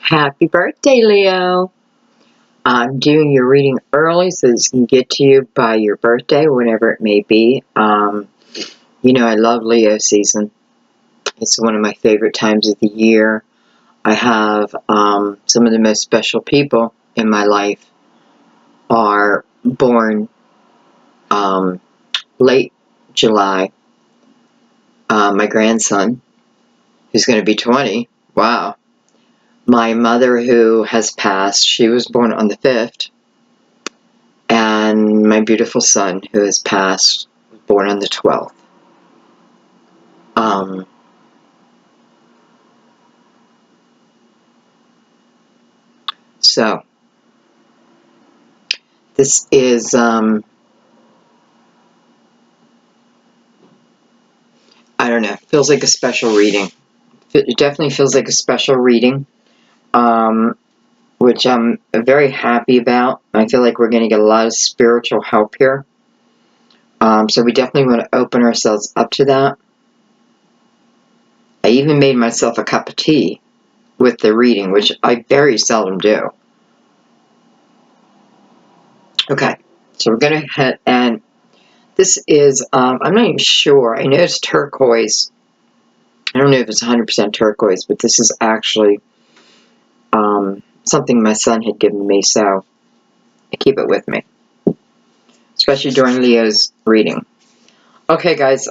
Happy birthday, Leo. I'm doing your reading early so this can get to you by your birthday, whenever it may be. I love Leo season. It's one of my favorite times of the year. I have some of the most special people in my life are born late July. My grandson, who's going to be 20. Wow. My mother, who has passed, she was born on the 5th. And my beautiful son, who has passed, was born on the 12th. So, this is, I don't know, feels like a special reading. It definitely feels like a special reading, which I'm very happy about. I feel like we're going to get a lot of spiritual help here. So we definitely want to open ourselves up to that. I even made myself a cup of tea with the reading, which I very seldom do. Okay, so we're going to head, and this is, I'm not even sure. I know it's turquoise. I don't know if it's 100% turquoise, but this is actually something my son had given me, so I keep it with me, especially during Leo's reading. Okay, guys,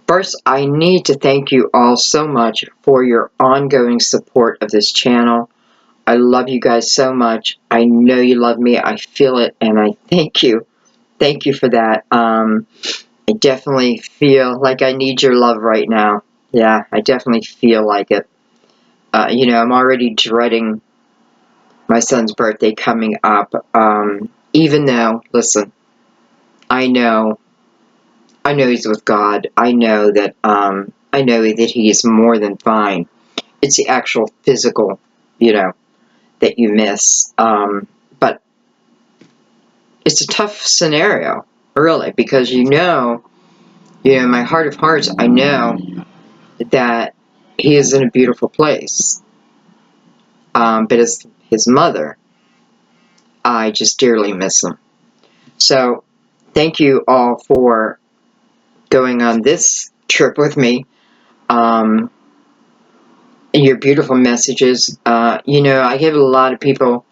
first I need to thank you all so much for your ongoing support of this channel. I love you guys so much. I know you love me. I feel it, and I thank you. Thank you for that. I definitely feel like I need your love right now. Yeah, I definitely feel like it. I'm already dreading my son's birthday coming up. Even though, listen, I know he's with God. I know that he is more than fine. It's the actual physical, that you miss. But it's a tough scenario, really, because my heart of hearts, I know that he is in a beautiful place. But as his mother, I just dearly miss him. So thank you all for going on this trip with me. Your beautiful messages. I get a lot of people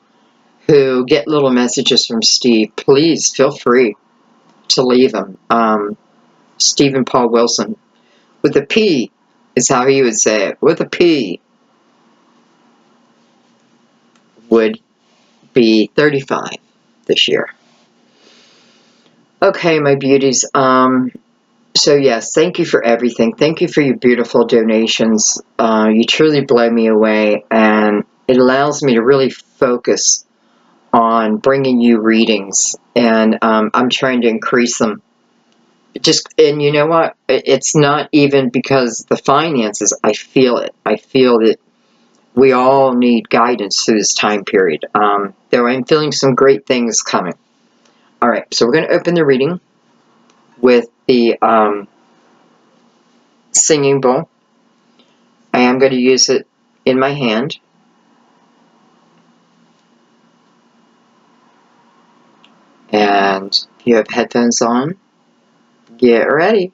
who get little messages from Steve. Please feel free to leave them. Stephen Paul Wilson. With a P is how he would say it. With a P. Would be 35 this year. Okay, my beauties. So yes, thank you for everything. Thank you for your beautiful donations. You truly blow me away, and it allows me to really focus on bringing you readings, and I'm trying to increase them. And you know what? It's not even because the finances. I feel it. I feel that we all need guidance through this time period. Though I'm feeling some great things coming. All right, so we're going to open the reading with the singing bowl. I am going to use it in my hand. And if you have headphones on, get ready.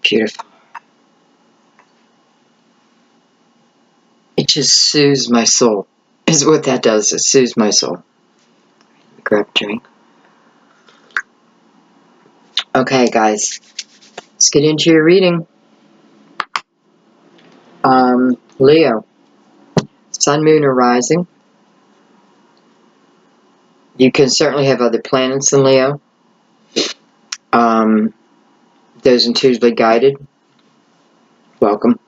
Beautiful. It just soothes my soul. is what that does. It soothes my soul. Grab a drink. Okay, guys. Let's get into your reading. Leo. Sun, moon, or rising. You can certainly have other planets in Leo. Those intuitively guided. Welcome.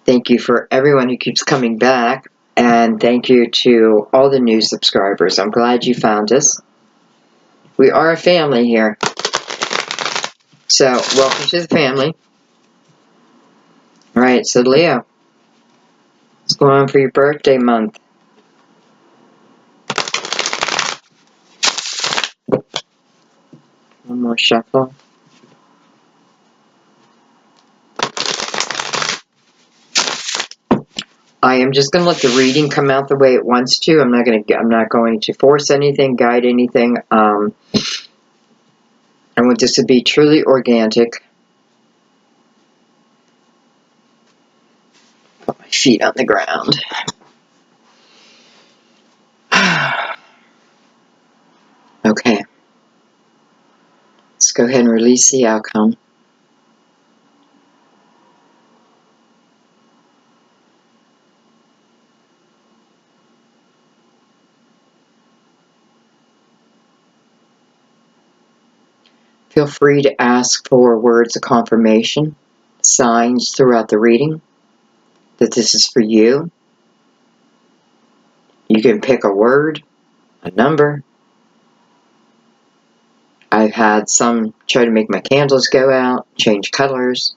Thank you for everyone who keeps coming back. And thank you to all the new subscribers. I'm glad you found us. We are a family here. So, welcome to the family. Alright, so Leo. What's going on for your birthday month? One more shuffle. I am just going to let the reading come out the way it wants to. I'm not going to force anything, guide anything. I want this to be truly organic. Put my feet on the ground. Okay. Let's go ahead and release the outcome. Feel free to ask for words of confirmation, signs throughout the reading that this is for you. You can pick a word, a number. I've had some try to make my candles go out, change colors,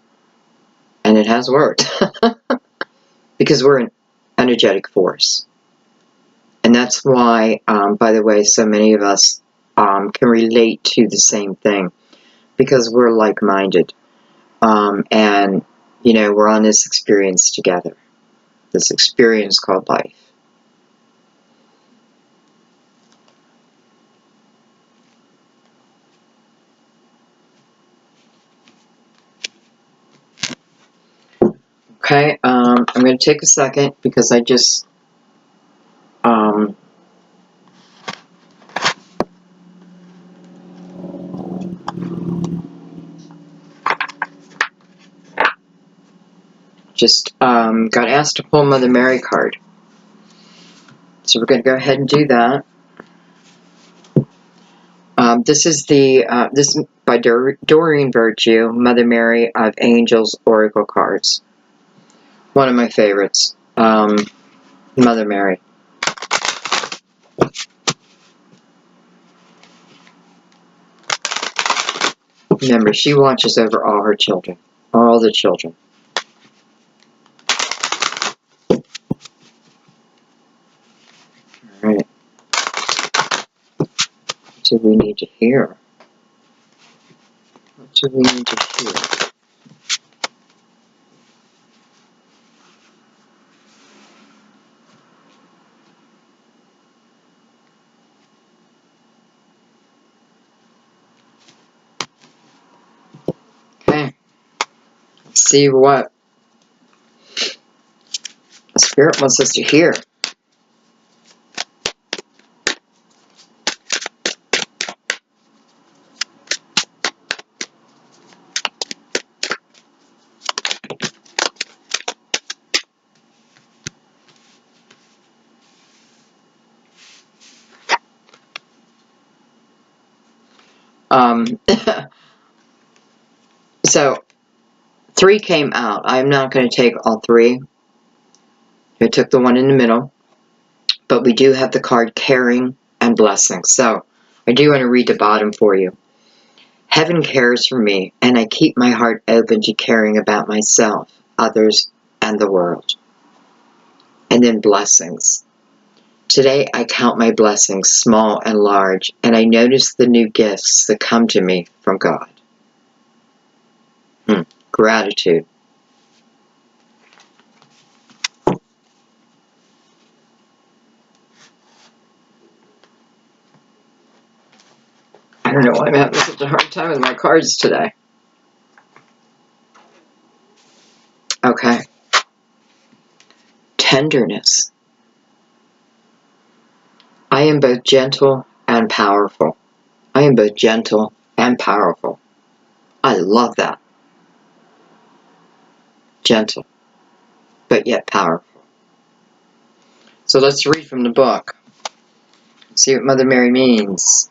and it has worked. Because we're an energetic force. And that's why, by the way, so many of us can relate to the same thing. Because we're like-minded. And, you know, we're on this experience together. This experience called life. Okay, I'm going to take a second because I just got asked to pull Mother Mary card. So we're going to go ahead and do that. This is this by Doreen Virtue, Mother Mary of Angels Oracle cards. One of my favorites. Mother Mary. Remember, she watches over all her children. All the children. Alright. What do we need to hear? What do we need to hear? Okay. Let's see what the Spirit wants us to hear. So, 3 came out. I'm not going to take all 3. I took the one in the middle. But we do have the card Caring and Blessing. So, I do want to read the bottom for you. Heaven cares for me, and I keep my heart open to caring about myself, others, and the world. And then blessings. Today I count my blessings, small and large, and I notice the new gifts that come to me from God. Gratitude. I don't know why I'm having such a hard time with my cards today. Okay. Tenderness. I am both gentle and powerful. I am both gentle and powerful. I love that. Gentle, but yet powerful. So let's read from the book. See what Mother Mary means.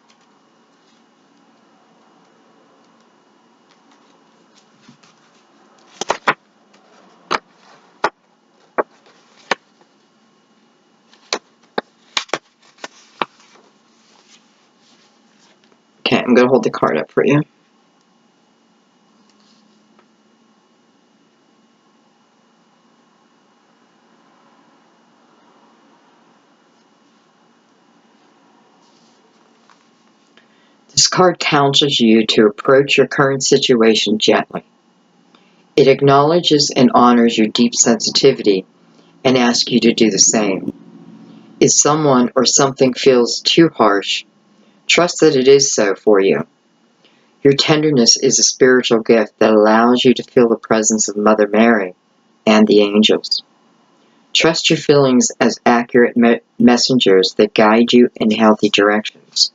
Okay, I'm going to hold the card up for you. This card counsels you to approach your current situation gently. It acknowledges and honors your deep sensitivity and asks you to do the same. If someone or something feels too harsh, trust that it is so for you. Your tenderness is a spiritual gift that allows you to feel the presence of Mother Mary and the angels. Trust your feelings as accurate messengers that guide you in healthy directions.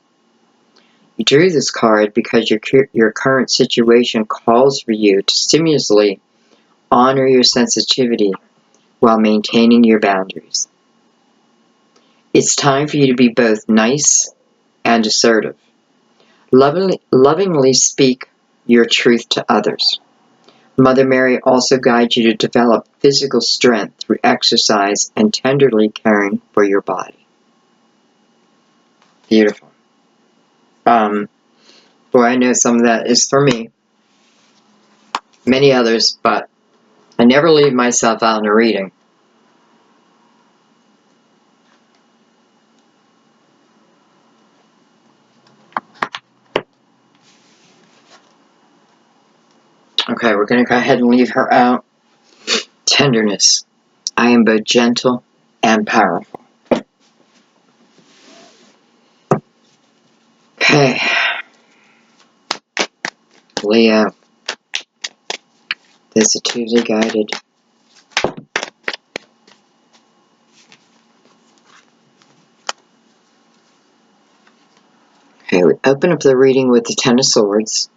You drew this card because your current situation calls for you to stimulously honor your sensitivity while maintaining your boundaries. It's time for you to be both nice and assertive. Lovingly speak your truth to others. Mother Mary also guides you to develop physical strength through exercise and tenderly caring for your body. Beautiful. Boy, I know some of that is for me. Many others, but I never leave myself out in a reading. Okay, we're going to go ahead and leave her out. Tenderness. I am both gentle and powerful. Okay. Leo. Sensitively guided. Okay, we open up the reading with the Ten of Swords.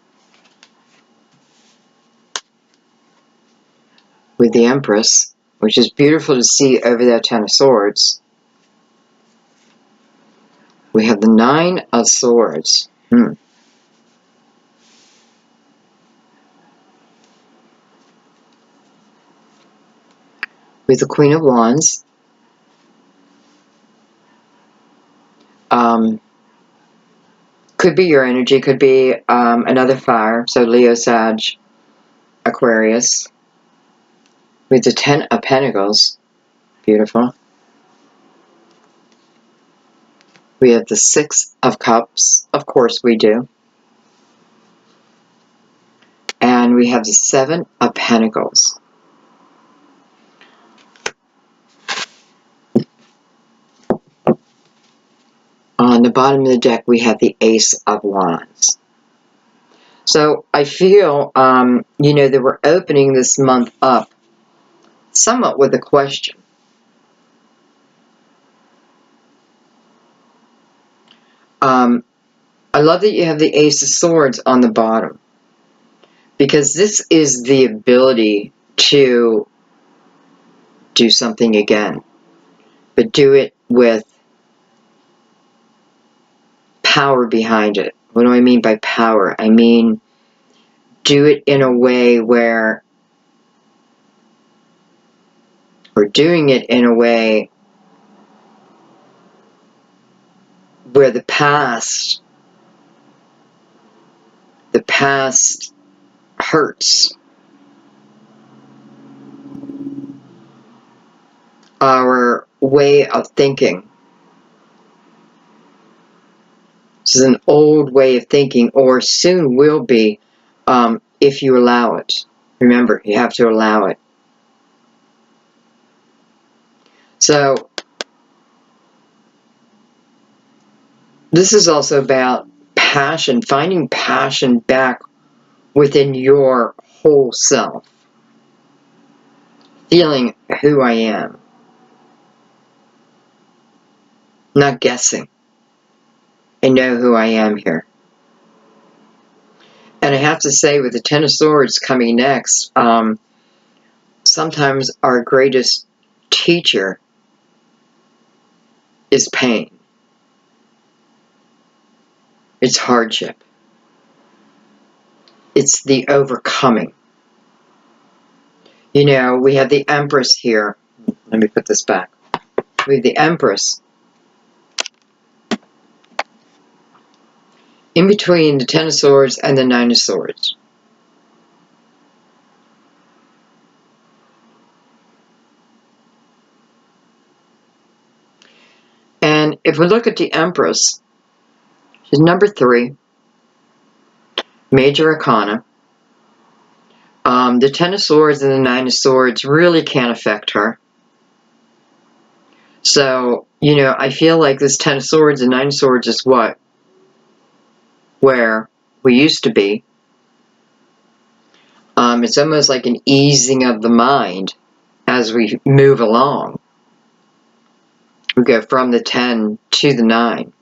With the Empress, which is beautiful to see over that Ten of Swords. We have the Nine of Swords. With the Queen of Wands. Could be your energy, could be another fire, so Leo, Sag, Aquarius. With the Ten of Pentacles. Beautiful. We have the Six of Cups. Of course we do. And we have the Seven of Pentacles. On the bottom of the deck, we have the Ace of Wands. So I feel, that we're opening this month up somewhat with a question. I love that you have the Ace of Swords on the bottom, because this is the ability to do something again, but do it with power behind it. What do I mean by power? I mean, do it in a way where, or doing it in a way where the past hurts. Our way of thinking. This is an old way of thinking, or soon will be, if you allow it. Remember, you have to allow it. So, this is also about passion, finding passion back within your whole self. feeling who I am. Not guessing. I know who I am here. And I have to say, with the Ten of Swords coming next, sometimes our greatest teacher is pain. It's hardship. It's the overcoming. You know, we have the Empress here. Let me put this back. We have the Empress in between the Ten of Swords and the Nine of Swords. And if we look at the Empress, she's number 3, major arcana. The Ten of Swords and the Nine of Swords really can't affect her. So, you know, I feel like this Ten of Swords and Nine of Swords is what? Where we used to be. It's almost like an easing of the mind as we move along. We go from the 10 to the 9.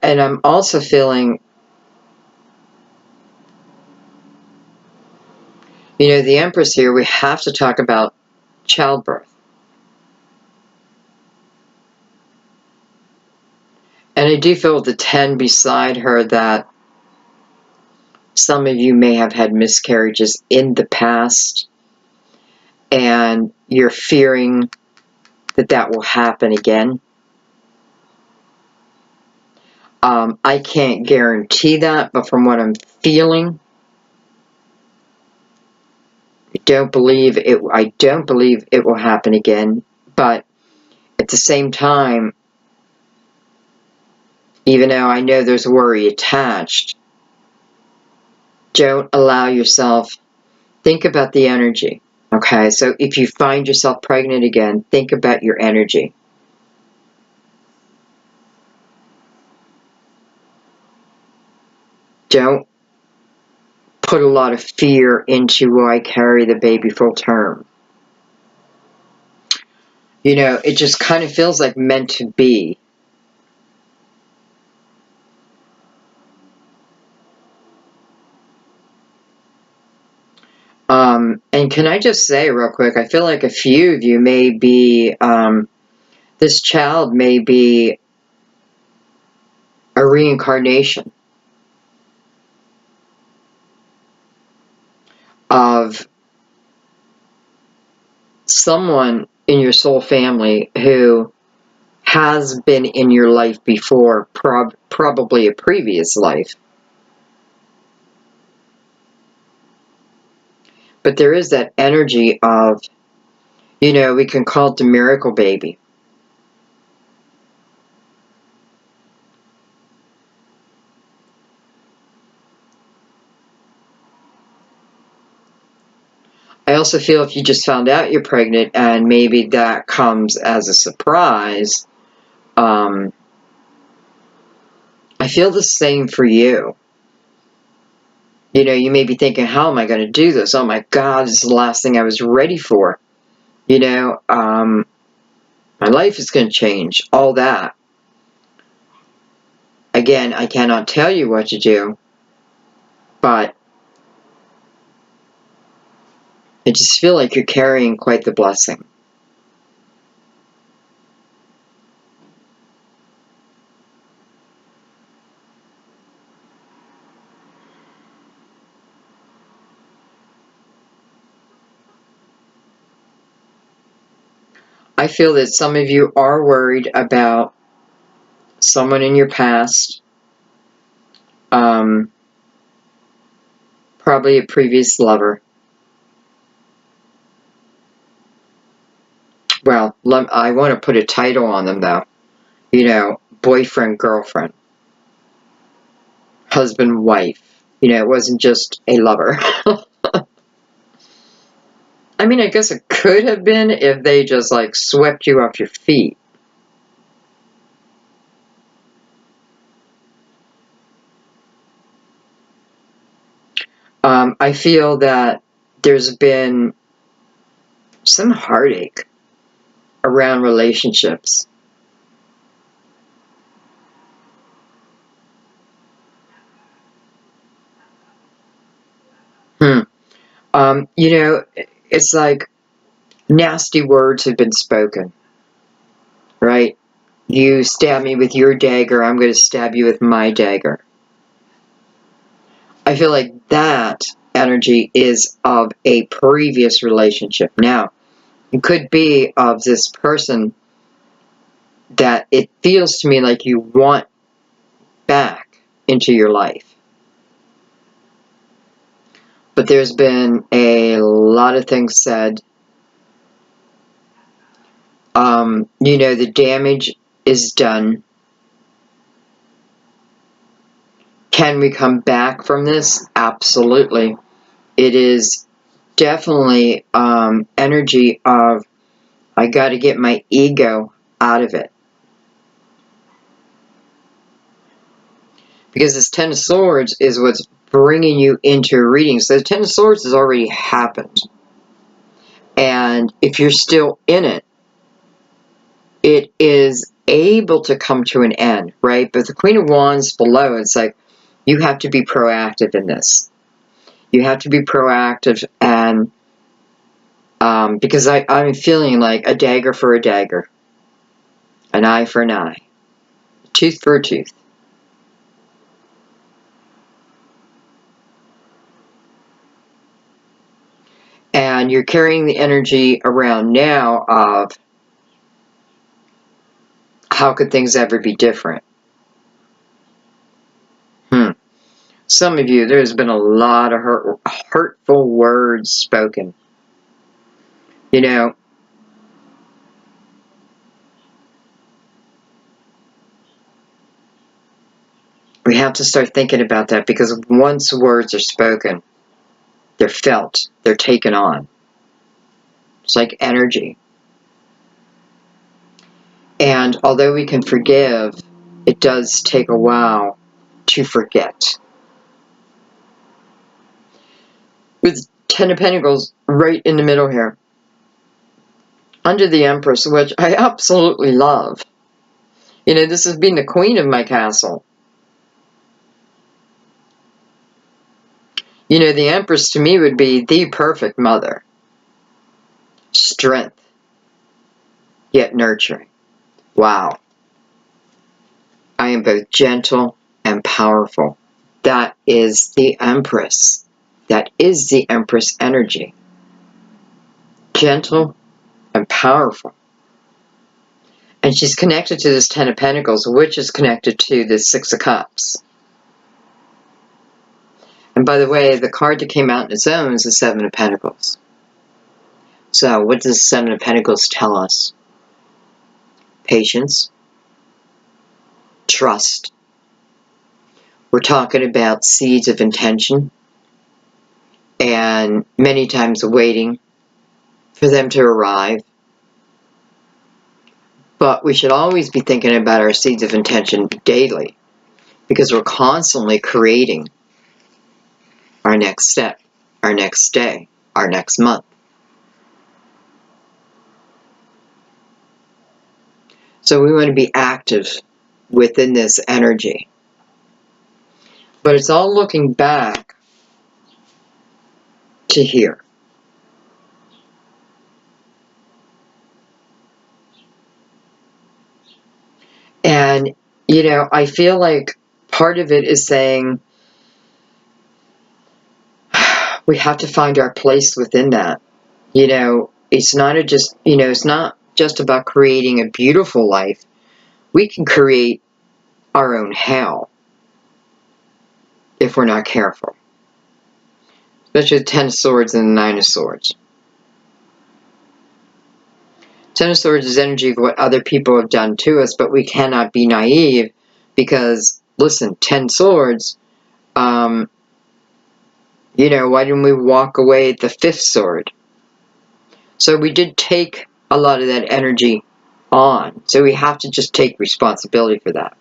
And I'm also feeling, you know, the Empress here, we have to talk about childbirth. And I do feel with the 10 beside her that some of you may have had miscarriages in the past, and you're fearing that that will happen again. I can't guarantee that, but from what I'm feeling, I don't believe it will happen again. But at the same time, even though I know there's worry attached, don't allow yourself, think about the energy. Okay, so if you find yourself pregnant again, think about your energy. Don't put a lot of fear into, will I carry the baby full term? You know, it just kind of feels like meant to be. And can I just say real quick, I feel like a few of you may be, this child may be a reincarnation of someone in your soul family who has been in your life before, probably a previous life. But there is that energy of, you know, we can call it the miracle baby. I also feel if you just found out you're pregnant and maybe that comes as a surprise, I feel the same for you. You know, you may be thinking, how am I going to do this? Oh my God, this is the last thing I was ready for. You know, my life is going to change, all that. Again, I cannot tell you what to do, but I just feel like you're carrying quite the blessing. I feel that some of you are worried about someone in your past, probably a previous lover. Well, I want to put a title on them though. You know, boyfriend, girlfriend, husband, wife. You know, it wasn't just a lover. I mean, I guess it could have been if they just like swept you off your feet. I feel that there's been some heartache around relationships. You know, it's like nasty words have been spoken, right? You stab me with your dagger, I'm going to stab you with my dagger. I feel like that energy is of a previous relationship. Now, it could be of this person that it feels to me like you want back into your life. But there's been a lot of things said. You know, the damage is done. Can we come back from this? Absolutely. It is definitely energy of, I got to get my ego out of it. Because this Ten of Swords is what's bringing you into a reading. So the Ten of Swords has already happened. And if you're still in it, it is able to come to an end, right? But the Queen of Wands below, it's like, you have to be proactive in this. You have to be proactive, and because I'm feeling like a dagger for a dagger, an eye for an eye, tooth for a tooth. And you're carrying the energy around now of, how could things ever be different? Some of you, there's been a lot of hurtful words spoken. You know, we have to start thinking about that, because once words are spoken, they're felt, they're taken on. It's like energy. And although we can forgive, it does take a while to forget. With Ten of Pentacles right in the middle here, under the Empress, which I absolutely love. You know, this has been the queen of my castle. You know, the Empress to me would be the perfect mother. Strength, yet nurturing. Wow. I am both gentle and powerful. That is the Empress. That is the Empress energy. Gentle and powerful. And she's connected to this Ten of Pentacles, which is connected to this Six of Cups. And by the way, the card that came out in its own is the Seven of Pentacles. So what does the Seven of Pentacles tell us? Patience. Trust. We're talking about seeds of intention. And many times waiting for them to arrive. But we should always be thinking about our seeds of intention daily, because we're constantly creating our next step, our next day, our next month. So we want to be active within this energy. But it's all looking back to here. And, you know, I feel like part of it is saying we have to find our place within that. You know, it's not it's not just about creating a beautiful life. We can create our own hell if we're not careful. Especially the Ten of Swords and the Nine of Swords. Ten of Swords is energy of what other people have done to us, but we cannot be naive, because, listen, Ten Swords, you know, why didn't we walk away at the fifth sword? So we did take a lot of that energy on. So we have to just take responsibility for that.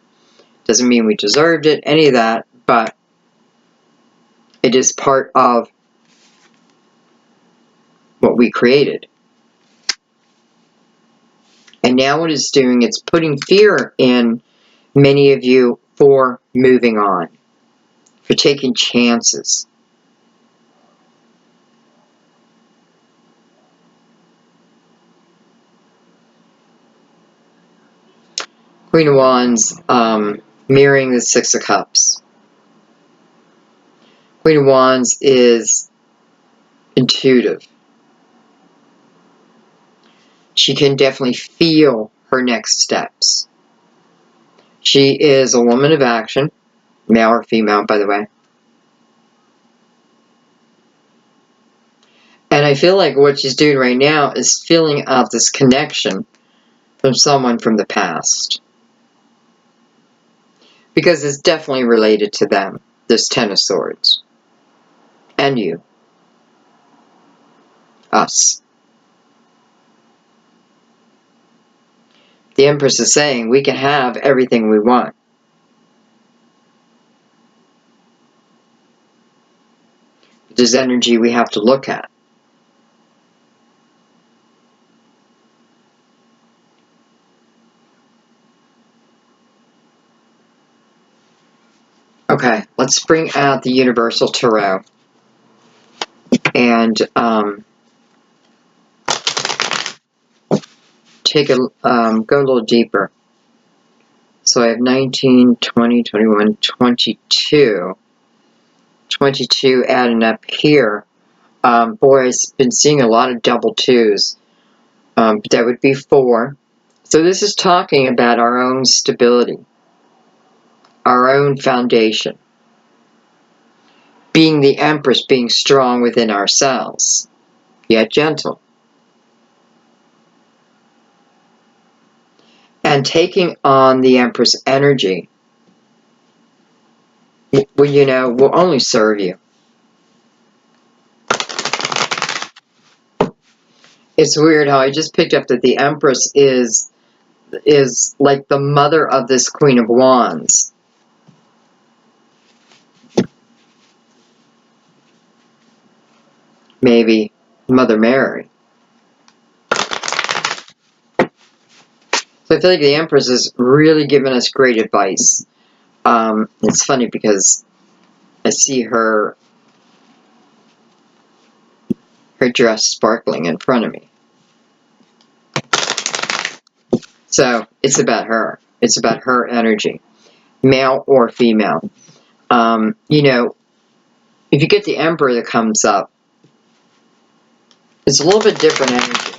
Doesn't mean we deserved it, any of that, but It is part of what we created. And now what it's doing, it's putting fear in many of you for moving on, for taking chances. Queen of Wands, mirroring the Six of Cups. Queen of Wands is intuitive. She can definitely feel her next steps. She is a woman of action, male or female, by the way. And I feel like what she's doing right now is filling out this connection from someone from the past. Because it's definitely related to them, this Ten of Swords. And you. Us. The Empress is saying we can have everything we want. But there's energy we have to look at. Okay, let's bring out the Universal Tarot. And go a little deeper. So I have 19, 20, 21, 22. 22 adding up here. Boy, I've been seeing a lot of double twos. But that would be 4. So this is talking about our own stability, our own foundation. Being the Empress, being strong within ourselves, yet gentle. And taking on the Empress energy, well, you know, will only serve you. It's weird how I just picked up that the Empress is like the mother of this Queen of Wands. Maybe Mother Mary. So I feel like the Empress is really giving us great advice. It's funny because I see her dress sparkling in front of me. So it's about her. It's about her energy, male or female. You know, if you get the Emperor that comes up, it's a little bit different energy.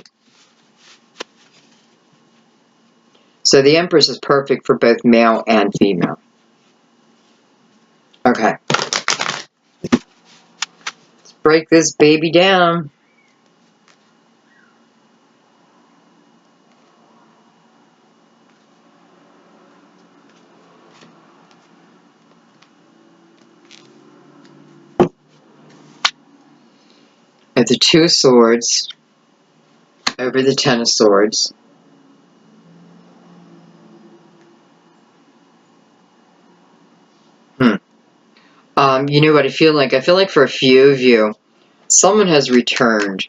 So the Empress is perfect for both male and female. Okay. Let's break this baby down. I have the Two of Swords over the Ten of Swords. You know what I feel like? I feel like for a few of you, someone has returned.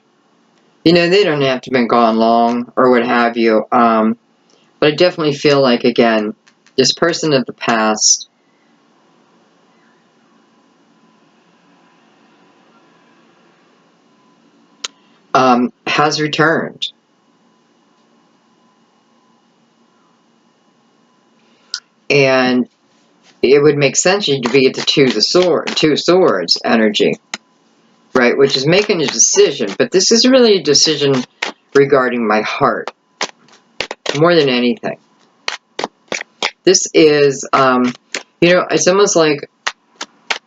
You know, they don't have to have been gone long or what have you. But I definitely feel like, again, this person of the past has returned. And it would make sense to be at the Two Swords energy, right? Which is making a decision. But this is really a decision regarding my heart, more than anything. This is, you know, it's almost like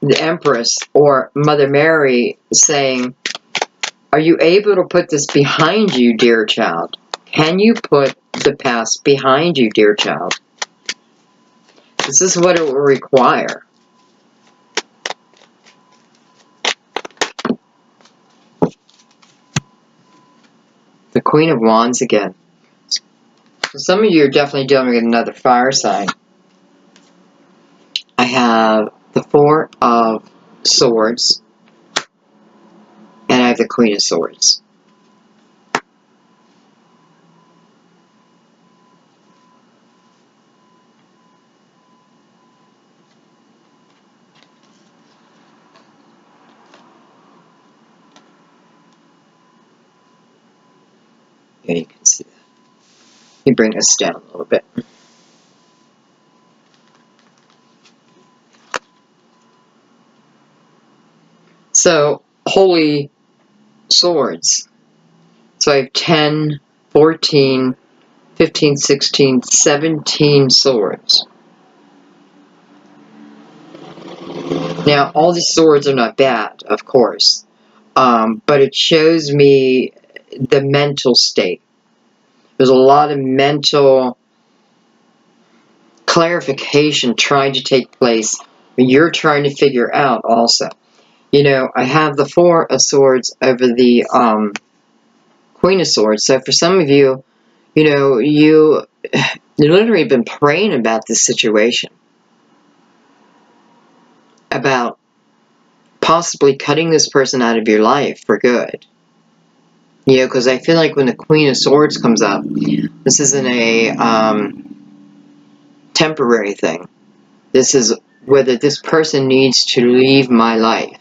the Empress or Mother Mary saying, are you able to put this behind you, dear child? Can you put the past behind you, dear child? This is what it will require. The Queen of Wands again. So some of you are definitely dealing with another fire sign. I have the Four of Swords, and I have the Queen of Swords. Yeah, you can see that. Let me bring this down a little bit. So, Holy Swords. So I have 10, 14, 15, 16, 17 swords. Now, all these swords are not bad, of course, but it shows me the mental state. There's a lot of mental clarification trying to take place. You're trying to figure out also. You know, I have the Four of Swords over the Queen of Swords. So for some of you, you know, you literally been praying about this situation, about possibly cutting this person out of your life for good. You know, because I feel like when the Queen of Swords comes up, this isn't a temporary thing. This is whether this person needs to leave my life.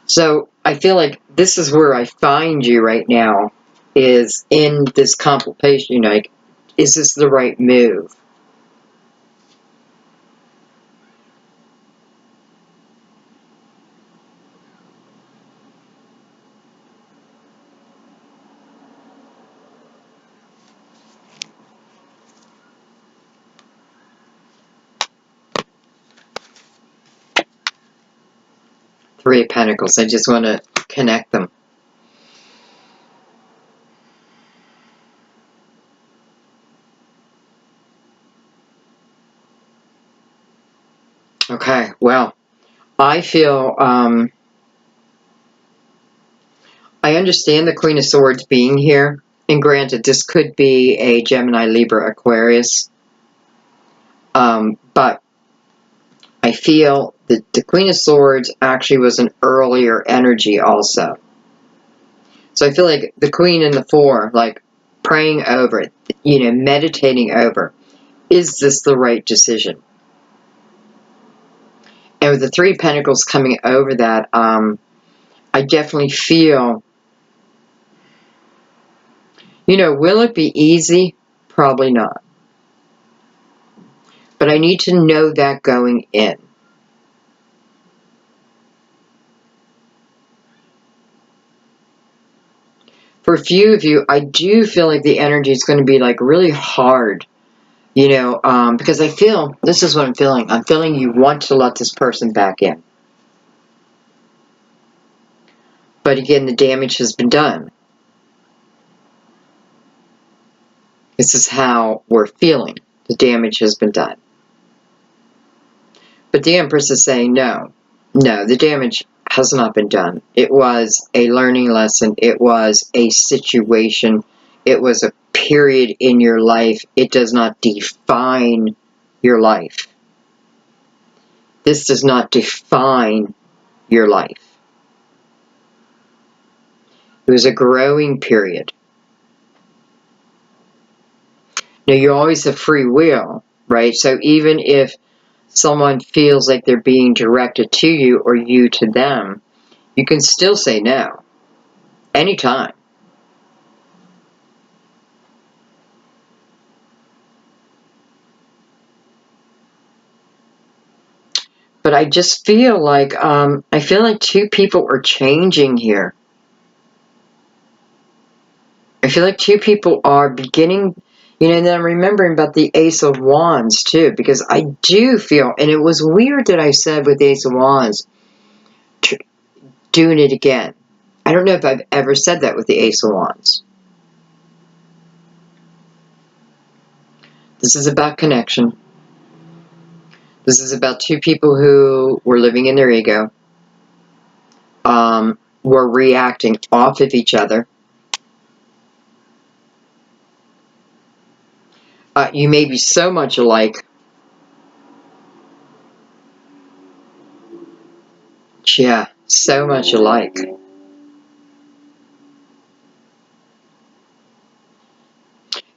So I feel like this is where I find you right now, is in this contemplation. Like, is this the right move? Three of Pentacles. I just want to connect them. Okay, well, I feel, I understand the Queen of Swords being here, and granted, this could be a Gemini, Libra, Aquarius, but I feel that the Queen of Swords actually was an earlier energy also. So I feel like the Queen and the Four, like praying over it, you know, meditating over, is this the right decision? And with the Three of Pentacles coming over that, I definitely feel, you know, will it be easy? Probably not. But I need to know that going in. For a few of you, I do feel like the energy is going to be like really hard, you know, because I feel, this is what I'm feeling. I'm feeling you want to let this person back in. But again, the damage has been done. This is how we're feeling. The damage has been done. But the Empress is saying, no, no, the damage has not been done. It was a learning lesson. It was a situation. It was a period in your life. It does not define your life. This does not define your life. It was a growing period. Now, you always have free will, right? So even if someone feels like they're being directed to you or you to them, you can still say no. Anytime. But I just feel like, two people are changing here. I feel like two people are beginning, you know, and then I'm remembering about the Ace of Wands too, because I do feel, and it was weird that I said with the Ace of Wands, doing it again. I don't know if I've ever said that with the Ace of Wands. This is about connection. This is about two people who were living in their ego, were reacting off of each other. You may be so much alike Yeah, so much alike.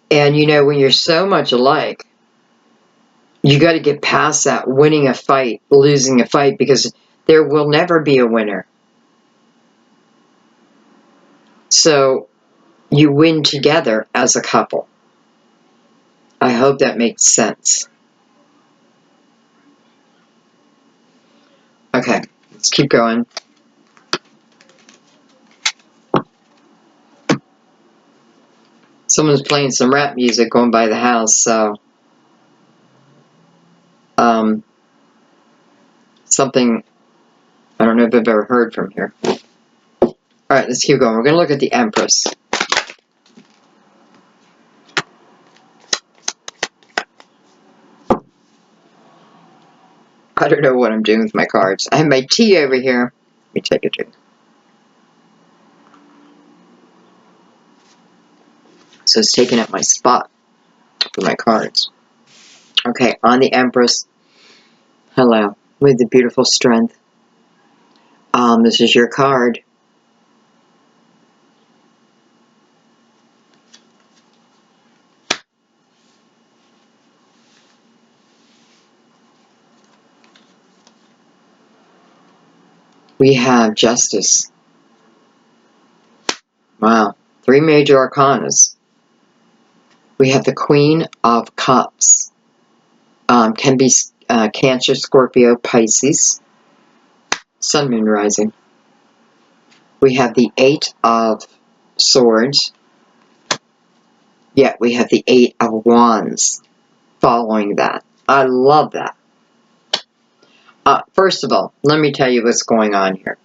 And you know, when you're so much alike, you got to get past that winning a fight, losing a fight, because there will never be a winner. So you win together as a couple. I hope that makes sense. Okay, let's keep going. Someone's playing some rap music going by the house, so something I don't know if I've ever heard from here. Alright, let's keep going. We're going to look at the Empress. I don't know what I'm doing with my cards. I have my tea over here. Let me take a drink. So it's taking up my spot for my cards. Okay, on the Empress. Hello. With the beautiful strength. This is your card. We have Justice. Wow. 3 major arcanas. We have the Queen of Cups. Can be Cancer, Scorpio, Pisces. Sun, Moon, Rising. We have the 8 of Swords. Yet we have the 8 of Wands following that. I love that. First of all, let me tell you what's going on here.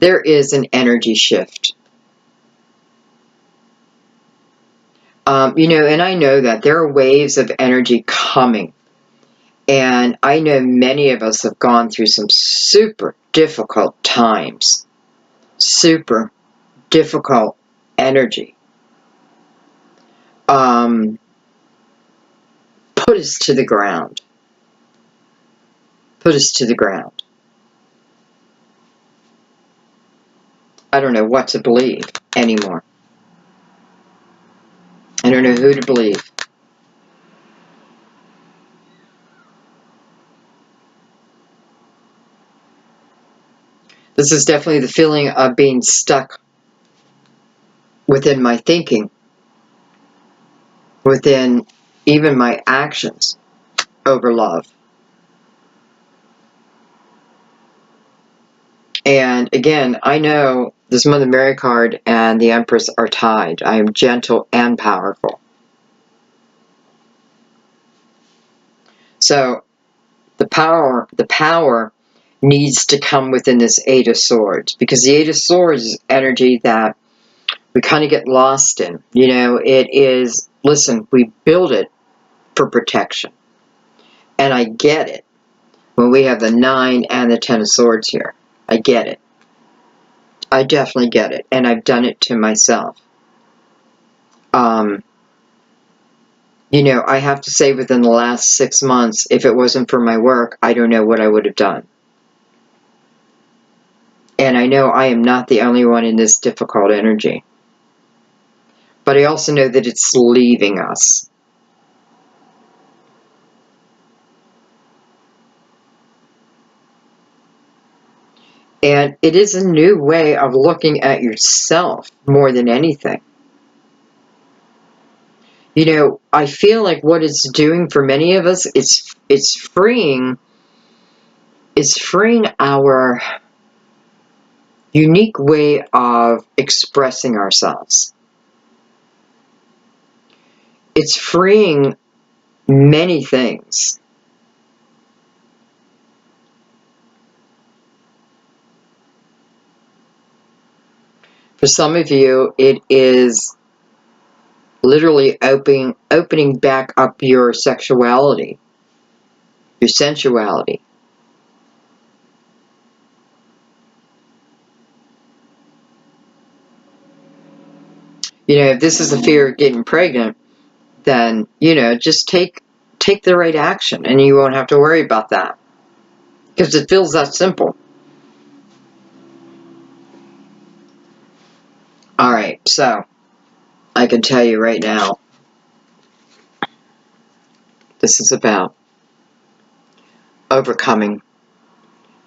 There is an energy shift. You know, and I know that there are waves of energy coming. And I know many of us have gone through some super difficult times. Super difficult energy. Put us to the ground. Put us to the ground. I don't know what to believe anymore. I don't know who to believe. This is definitely the feeling of being stuck within my thinking, within even my actions over love. And again, I know this Mother Mary card and the Empress are tied. I am gentle and powerful. So the power needs to come within this 8 of Swords, because the 8 of Swords is energy that we kind of get lost in. You know, it is, listen, we build it for protection. And I get it when we have the 9 and the 10 of Swords here. I get it. I definitely get it. And I've done it to myself. You know, I have to say within the last 6 months, if it wasn't for my work, I don't know what I would have done. And I know I am not the only one in this difficult energy. But I also know that it's leaving us. And it is a new way of looking at yourself more than anything. You know, I feel like what it's doing for many of us, it's freeing our unique way of expressing ourselves. It's freeing many things. For some of you, it is literally opening back up your sexuality, your sensuality. You know, if this is a fear of getting pregnant, then, you know, just take the right action and you won't have to worry about that. Because it feels that simple. Alright, so I can tell you right now, this is about overcoming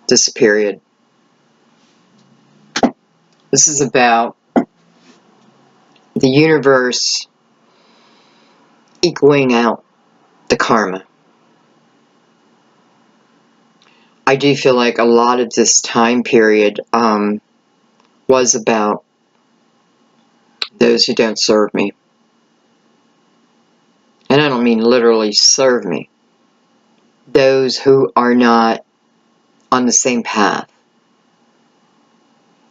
this period. This is about the universe equaling out the karma. I do feel like a lot of this time period was about those who don't serve me. And I don't mean literally serve me. Those who are not on the same path.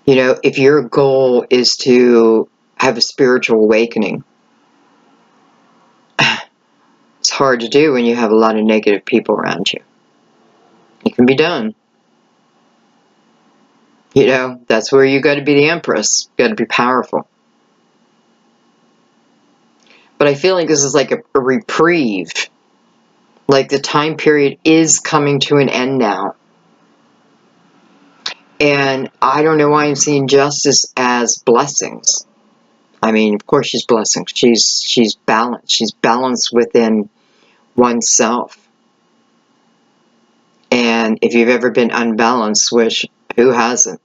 You know, if your goal is to have a spiritual awakening, it's hard to do when you have a lot of negative people around you. It can be done. You know, that's where you got to be the empress. You got to be powerful. But I feel like this is like a reprieve. Like the time period is coming to an end now. And I don't know why I'm seeing justice as blessings. I mean, of course she's blessings. She's balanced. She's balanced within oneself. And if you've ever been unbalanced, which who hasn't?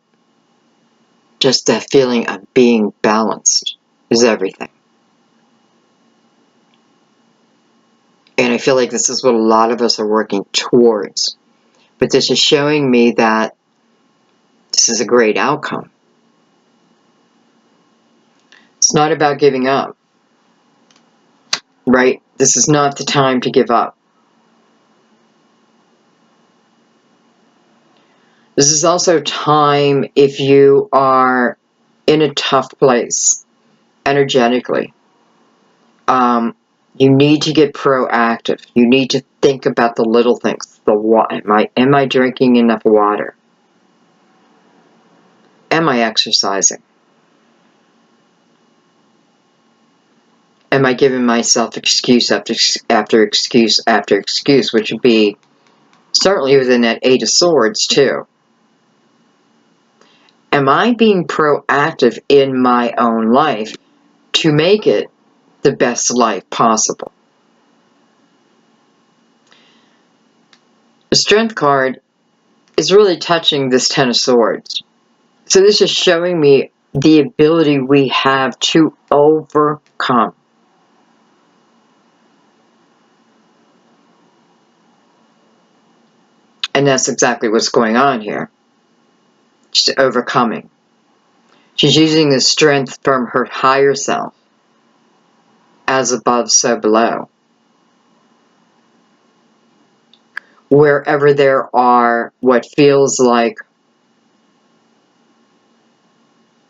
Just that feeling of being balanced is everything. And I feel like this is what a lot of us are working towards. But this is showing me that this is a great outcome. It's not about giving up, right? This is not the time to give up. This is also time if you are in a tough place energetically. You need to get proactive. You need to think about the little things. Am I drinking enough water? Am I exercising? Am I giving myself excuse after excuse after excuse, which would be certainly within that Eight of Swords too. Am I being proactive in my own life to make it the best life possible? The Strength card is really touching this Ten of Swords. So this is showing me the ability we have to overcome. And that's exactly what's going on here. She's overcoming. She's using the strength from her higher self. As above, so below. Wherever there are what feels like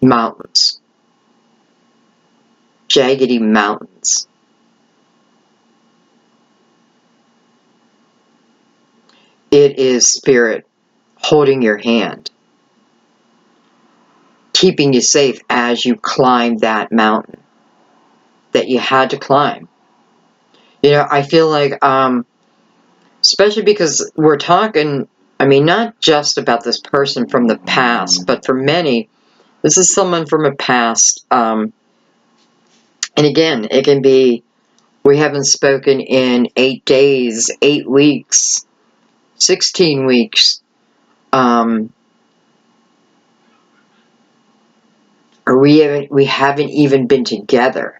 mountains. Jaggedy mountains. It is Spirit holding your hand. Keeping you safe as you climb that mountain that you had to climb. You know, I feel like, especially because we're talking, I mean, not just about this person from the past, but for many, this is someone from a past, and again, it can be, we haven't spoken in 8 days, 8 weeks, 16 weeks, or we haven't even been together.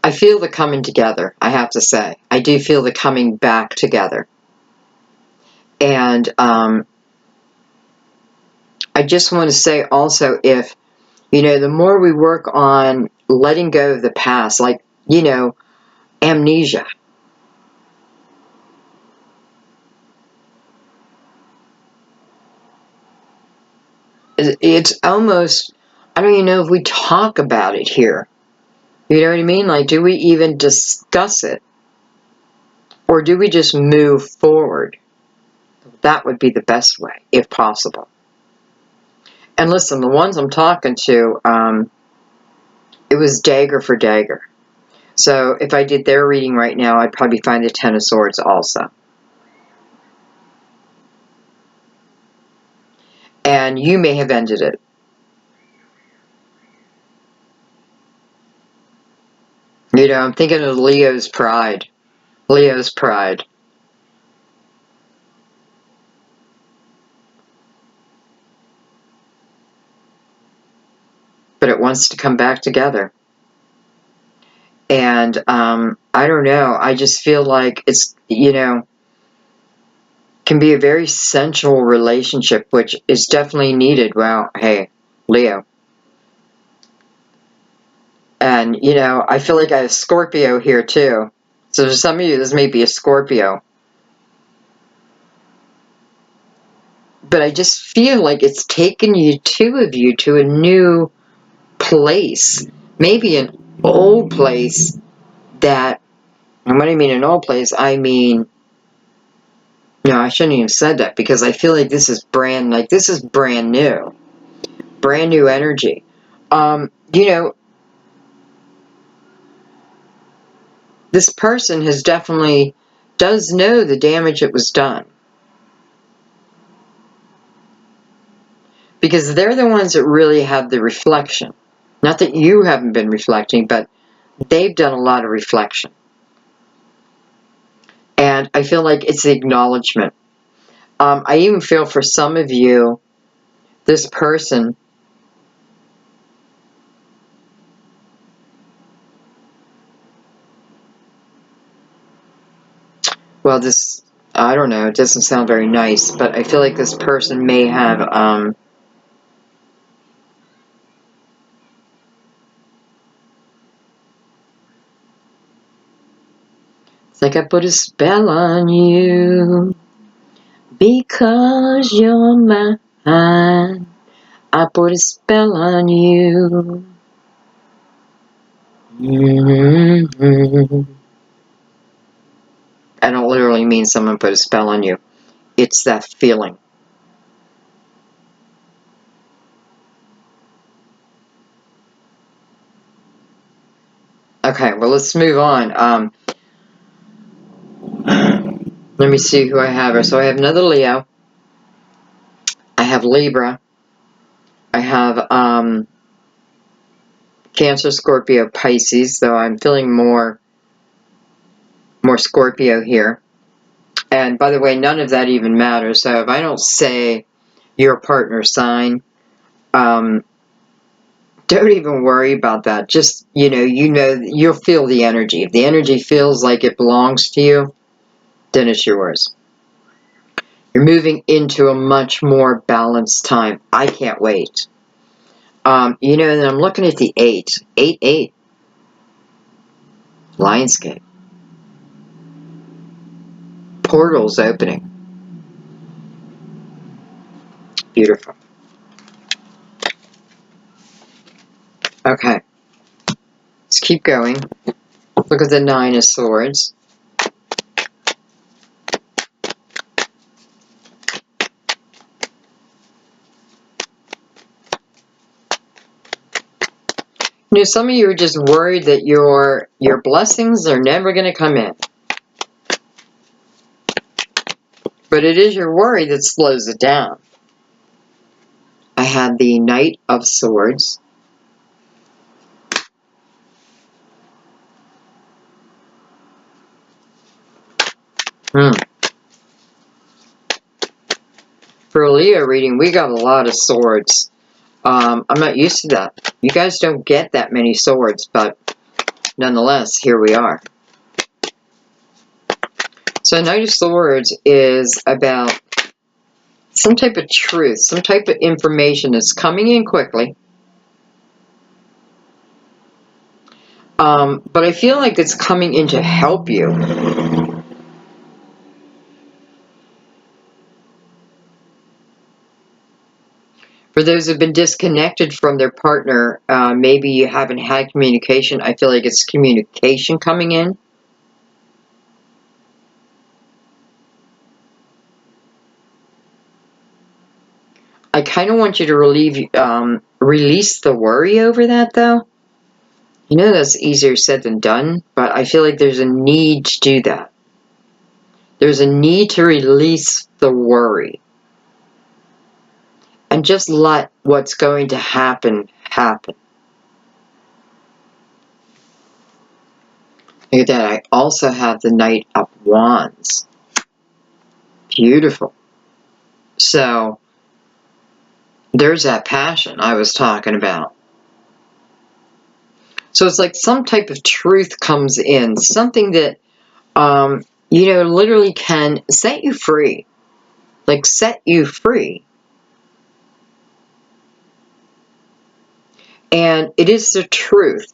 I feel the coming together, I have to say. I do feel the coming back together. And I just want to say also, if, you know, the more we work on letting go of the past, like, you know, amnesia. It's almost, I don't even know if we talk about it here. You know what I mean? Like, do we even discuss it? Or do we just move forward? That would be the best way, if possible. And listen, the ones I'm talking to, It was dagger for dagger. So if I did their reading right now, I'd probably find the Ten of Swords also. And you may have ended it. You know, I'm thinking of Leo's pride. Leo's pride. But it wants to come back together. And I don't know. I just feel like it's, you know, can be a very sensual relationship, which is definitely needed. Well, hey, Leo. And, you know, I feel like I have Scorpio here too. So for some of you, this may be a Scorpio. But I just feel like it's taken you, two of you, to a new place. Maybe an old place that, and when I mean an old place, I mean, no, I shouldn't even have said that, because I feel like this is brand new. Brand new energy. You know, this person has definitely, does know the damage that was done. Because they're the ones that really have the reflection. Not that you haven't been reflecting, but they've done a lot of reflection. And I feel like it's the acknowledgement. I even feel for some of you, this person, well, this, I don't know, it doesn't sound very nice, but I feel like this person may have, it's like I put a spell on you because you're mine. I put a spell on you. Mm-hmm. I don't literally mean someone put a spell on you. It's that feeling. Okay, well, let's move on. Let me see who I have. So I have another Leo. I have Libra. I have Cancer, Scorpio, Pisces, though I'm feeling more Scorpio here. And by the way, none of that even matters. So if I don't say your partner sign, don't even worry about that. Just, you know, you'll feel the energy. If the energy feels like it belongs to you, then it's yours. You're moving into a much more balanced time. I can't wait. You know, and I'm looking at the 8. 8, Lionsgate. Portals opening. Beautiful. Okay. Let's keep going. Look at the 9 of Swords. You know, some of you are just worried that your blessings are never going to come in. But it is your worry that slows it down. I had the Knight of Swords. For a Leo reading, we got a lot of swords. I'm not used to that. You guys don't get that many swords, but nonetheless, here we are. So Knight of Swords is about some type of truth, some type of information that's coming in quickly. But I feel like it's coming in to help you. For those who've been disconnected from their partner, maybe you haven't had communication. I feel like it's communication coming in. I kind of want you to release the worry over that, though. You know, that's easier said than done, but I feel like there's a need to do that. There's a need to release the worry and just let what's going to happen happen. Look at that. I also have the Knight of Wands. Beautiful. So there's that passion I was talking about. So it's like some type of truth comes in, something that, you know, literally can set you free. Like, set you free. And it is the truth.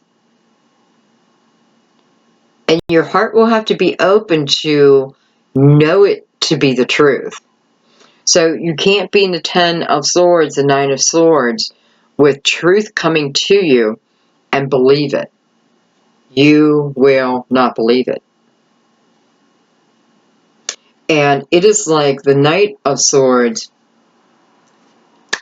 And your heart will have to be open to know it to be the truth. So you can't be in the Ten of Swords, the Nine of Swords, with truth coming to you and believe it. You will not believe it. And it is like the Knight of Swords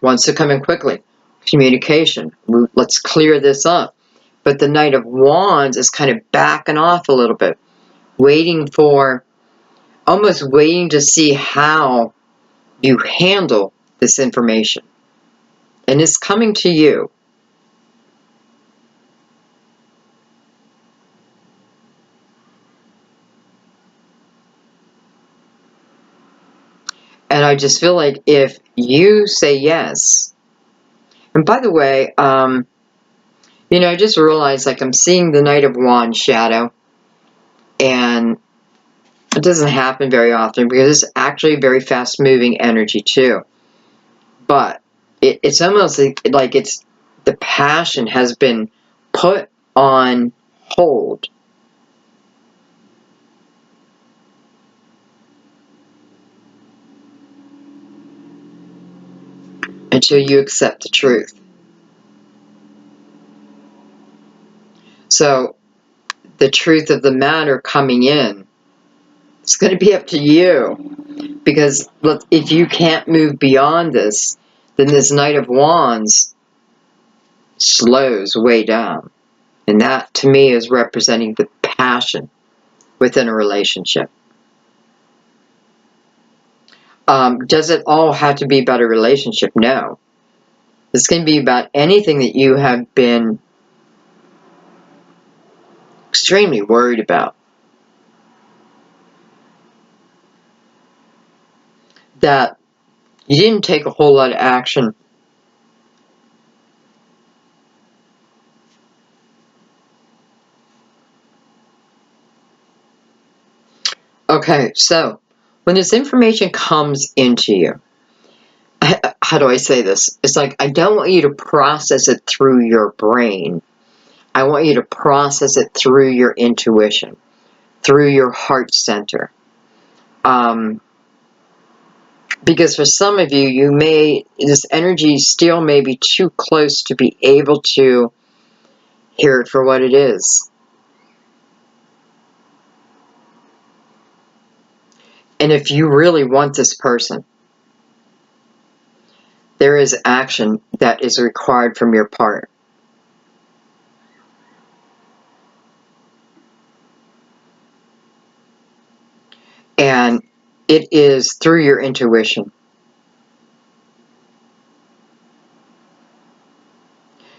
wants to come in quickly. Communication. Let's clear this up. But the Knight of Wands is kind of backing off a little bit, waiting for, almost waiting to see how you handle this information. And it's coming to you. And I just feel like if you say yes, and by the way, you know, I just realized, like, I'm seeing the Knight of Wands shadow, and it doesn't happen very often because it's actually very fast-moving energy too. But it's almost like it's the passion has been put on hold until you accept the truth. So the truth of the matter coming in, it's going to be up to you. Because look, if you can't move beyond this, then this Knight of Wands slows way down. And that, to me, is representing the passion within a relationship. Does it all have to be about a relationship? No. This can be about anything that you have been extremely worried about. That you didn't take a whole lot of action. Okay, so when this information comes into you, how do I say this? It's like, I don't want you to process it through your brain. I want you to process it through your intuition, through your heart center. Because for some of you, this energy still may be too close to be able to hear it for what it is. And if you really want this person, there is action that is required from your part. And it is through your intuition.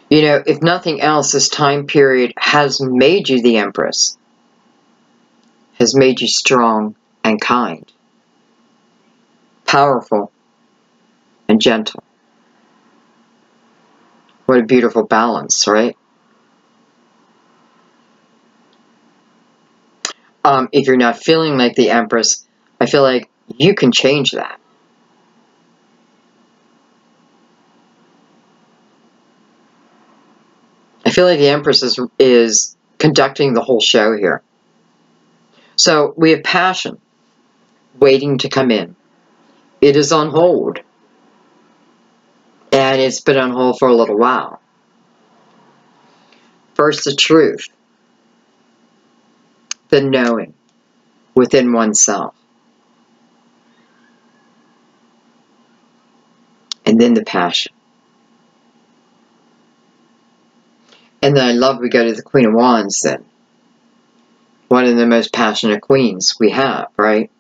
You know, if nothing else, this time period has made you the Empress, has made you strong and kind, powerful and gentle. What a beautiful balance, right? If you're not feeling like the Empress, I feel like you can change that. I feel like the Empress is conducting the whole show here. So we have passion waiting to come in. It is on hold. And it's been on hold for a little while. First, the truth. The knowing within oneself. And then the passion. And then I love we go to the Queen of Wands then. One of the most passionate queens we have, right?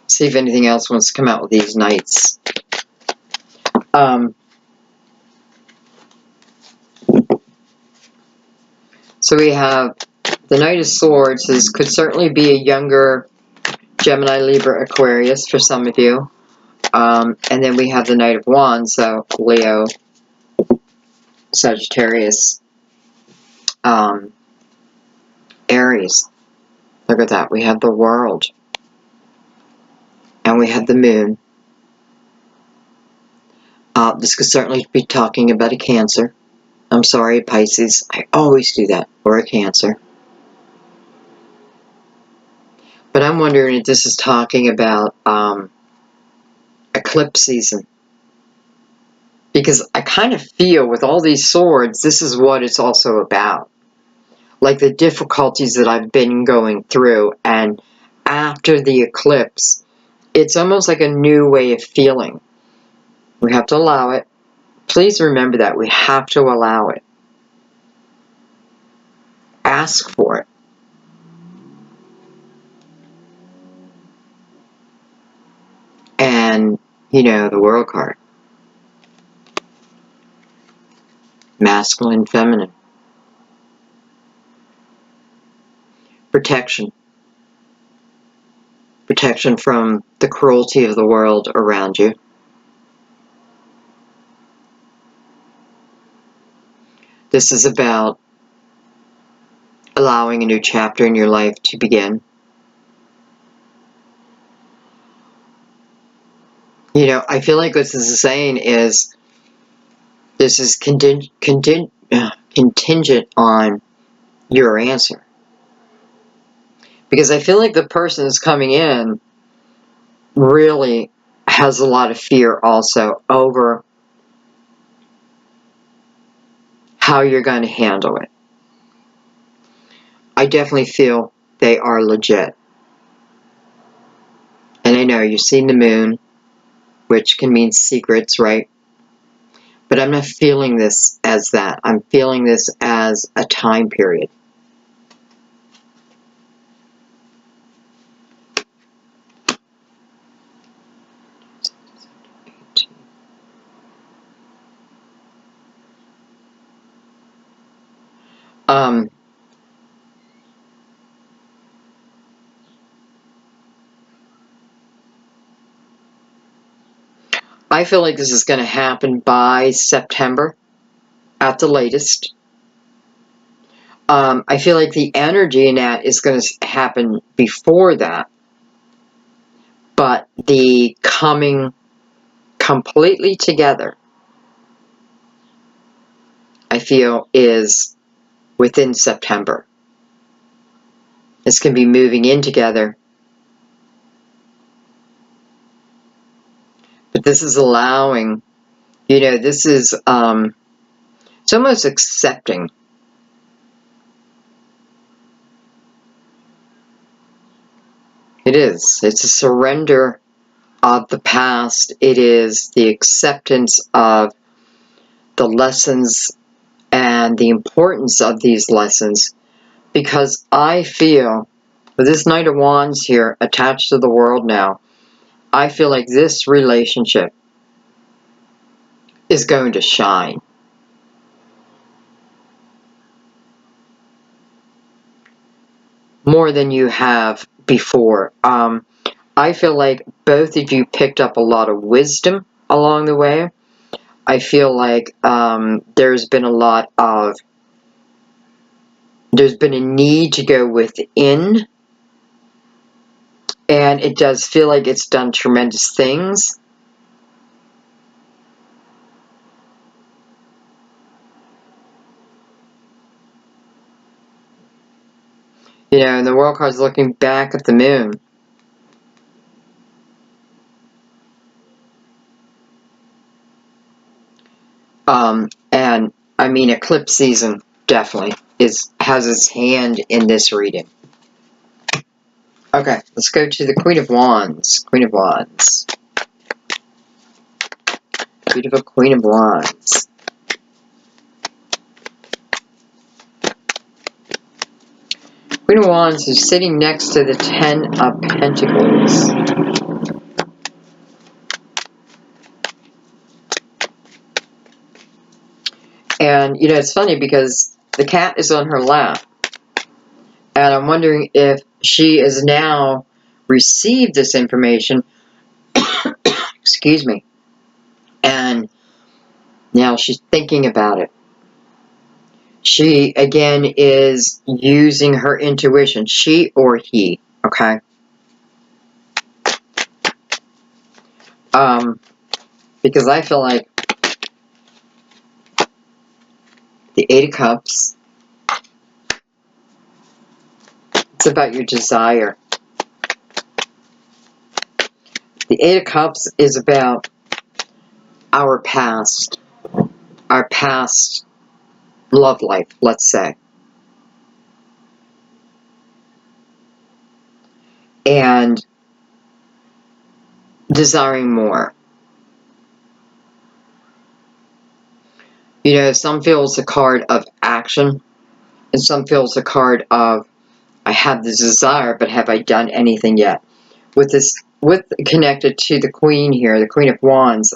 See if anything else wants to come out with these nights. So we have the Knight of Swords. This could certainly be a younger Gemini, Libra, Aquarius for some of you. And then we have the Knight of Wands, so Leo, Sagittarius, Aries. Look at that. We have the World. And we have the Moon. This could certainly be talking about a Cancer. I'm sorry, Pisces. I always do that. Or a Cancer. But I'm wondering if this is talking about eclipse season. Because I kind of feel with all these swords, this is what it's also about. Like the difficulties that I've been going through. And after the eclipse, it's almost like a new way of feeling. We have to allow it. Please remember that. We have to allow it. Ask for it. And, you know, the World card. Masculine, feminine. Protection. Protection from the cruelty of the world around you. This is about allowing a new chapter in your life to begin. You know, I feel like what this is saying is this is contingent on your answer. Because I feel like the person that's coming in really has a lot of fear also over how you're going to handle it. I definitely feel they are legit. And I know you've seen the Moon, which can mean secrets, right? But I'm not feeling this as that. I'm feeling this as a time period. I feel like this is going to happen by September at the latest. I feel like the energy in that is going to happen before that. But the coming completely together, I feel, is within September. This can be moving in together. But this is allowing, you know, this is, it's almost accepting. It is. It's a surrender of the past. It is the acceptance of the lessons and the importance of these lessons. Because I feel, with this Knight of Wands here attached to the World now, I feel like this relationship is going to shine. More than you have before. I feel like both of you picked up a lot of wisdom along the way. I feel like there's been a need to go within. And it does feel like it's done tremendous things. You know, and the World card's looking back at the Moon. And I mean, eclipse season definitely has its hand in this reading. Okay, let's go to the Queen of Wands. Queen of Wands. beautiful Queen of Wands. Queen of Wands is sitting next to the Ten of Pentacles. And, you know, it's funny because the cat is on her lap. And I'm wondering if she has now received this information, excuse me, and now she's thinking about it. She, again, is using her intuition. She or he, okay? Because I feel like the Eight of Cups, it's about your desire. The Eight of Cups is about our past love life, let's say. And desiring more. You know, some feel it's a card of action, and some feel it's a card of, I have this desire, but have I done anything yet? With this, connected to the Queen here, the Queen of Wands,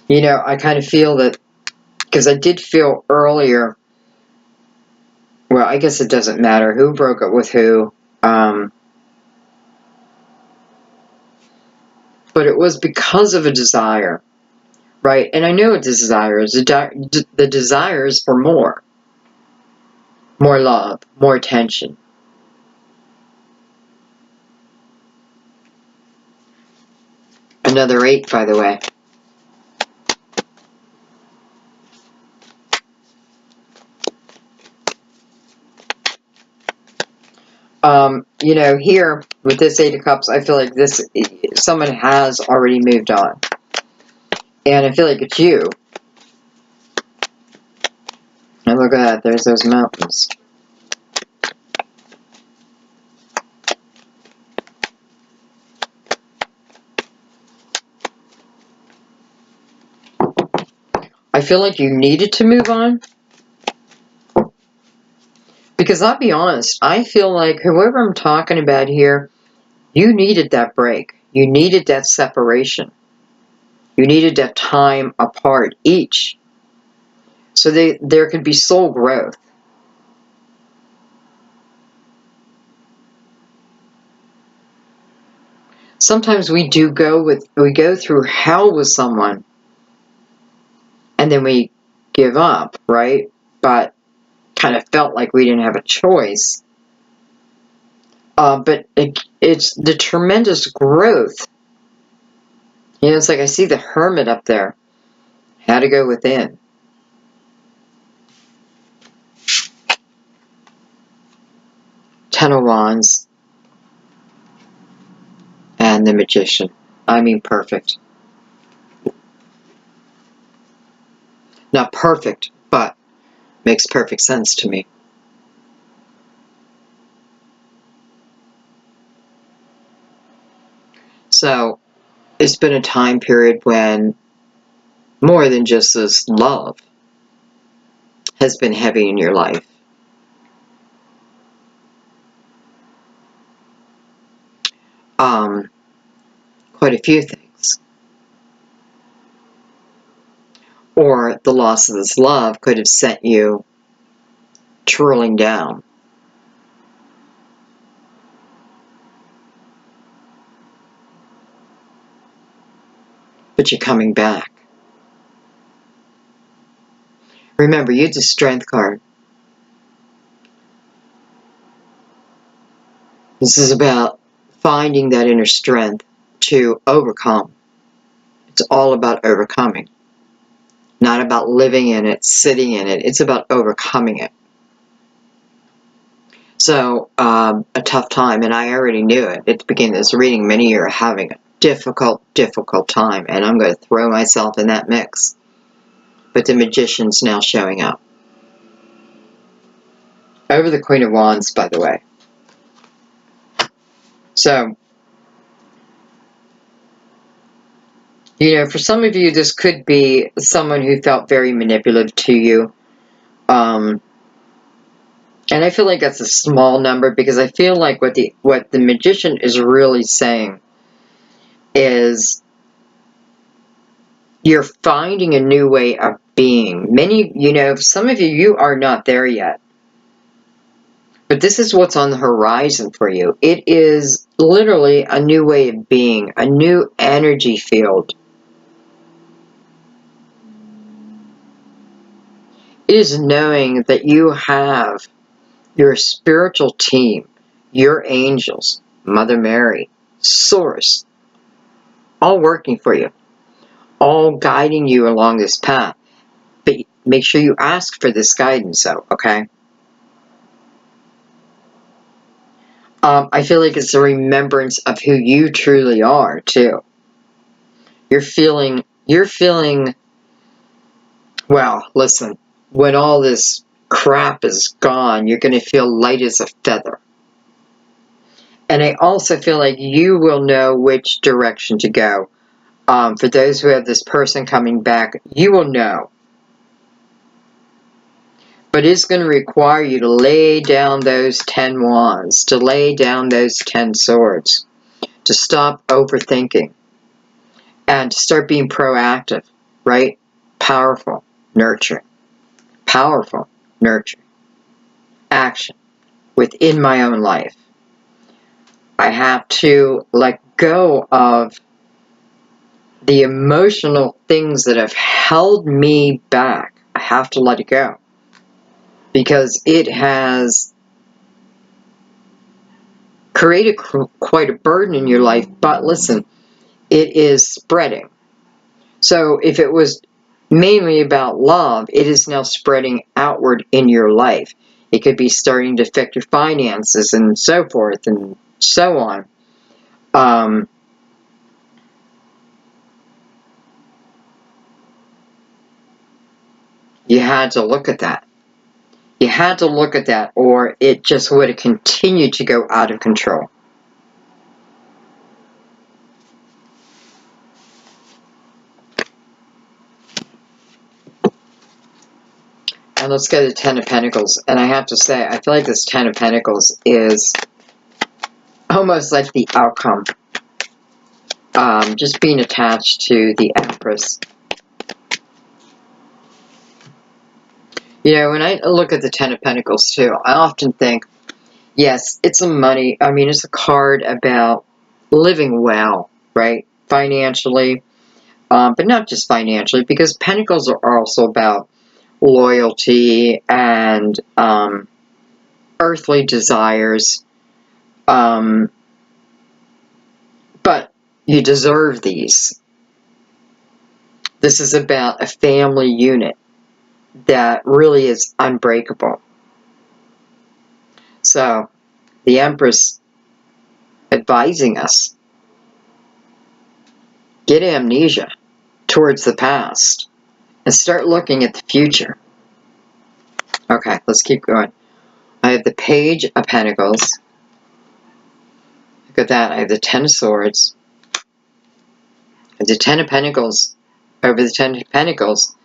you know, I kind of feel that, because I did feel earlier, well, I guess it doesn't matter who broke up with who, but it was because of a desire, right? And I know what desire is. The desire is for more love, more attention. Another 8, by the way. You know, here with this 8 of Cups, I feel like someone has already moved on. And I feel like it's you. And look at that, there's those mountains. I feel like you needed to move on. Because I'll be honest, I feel like whoever I'm talking about here, you needed that break. You needed that separation. You needed that time apart each. So there could be soul growth. Sometimes we go through hell with someone and then we give up, right? But kind of felt like we didn't have a choice. But it's the tremendous growth. You know, it's like I see the Hermit up there. Had to go within. Ten of Wands. And the Magician. I mean, perfect. Not perfect, but makes perfect sense to me. So, it's been a time period when more than just this love has been heavy in your life. Quite a few things. Or the loss of this love could have sent you twirling down. But you're coming back. Remember, you had the Strength card. This is about finding that inner strength to overcome. It's all about overcoming. Not about living in it, sitting in it. It's about overcoming it. So, a tough time, and I already knew it. At the beginning of this reading, many of you are having a difficult time, and I'm going to throw myself in that mix. But the Magician's now showing up. Over the Queen of Wands, by the way. So, You know, for some of you, this could be someone who felt very manipulative to you. And I feel like that's a small number, because I feel like what the magician is really saying is you're finding a new way of being. Many, you know, some of you are not there yet. But this is what's on the horizon for you. It is literally a new way of being, a new energy field. It is knowing that you have your spiritual team, your angels, Mother Mary, Source, all working for you, all guiding you along this path. But make sure you ask for this guidance, though, okay? I feel like it's a remembrance of who you truly are, too. You're feeling, well, listen, when all this crap is gone, you're going to feel light as a feather. And I also feel like you will know which direction to go. For those who have this person coming back, you will know. But it's going to require you to lay down those 10 wands, to lay down those 10 swords, to stop overthinking, and to start being proactive, right? Powerful, nurturing. Powerful, nurturing. Action within my own life. I have to let go of the emotional things that have held me back. I have to let it go, because it has created quite a burden in your life. But listen, it is spreading. So if it was mainly about love, it is now spreading outward in your life. It could be starting to affect your finances and so forth and so on. You had to look at that. You had to look at that, or it just would have continued to go out of control. And let's go to 10 of Pentacles. And I have to say, I feel like this 10 of Pentacles is almost like the outcome. Just being attached to the Empress. You know, when I look at the 10 of Pentacles too, I often think, yes, it's it's a card about living well, right? Financially, but not just financially, because Pentacles are also about loyalty and earthly desires. But you deserve these. This is about a family unit that really is unbreakable. So, the Empress advising us, get amnesia towards the past and start looking at the future. Okay, let's keep going. I have the Page of Pentacles. Look at that. I have the 10 of Swords. I have the 10 of Pentacles over the 10 of Pentacles.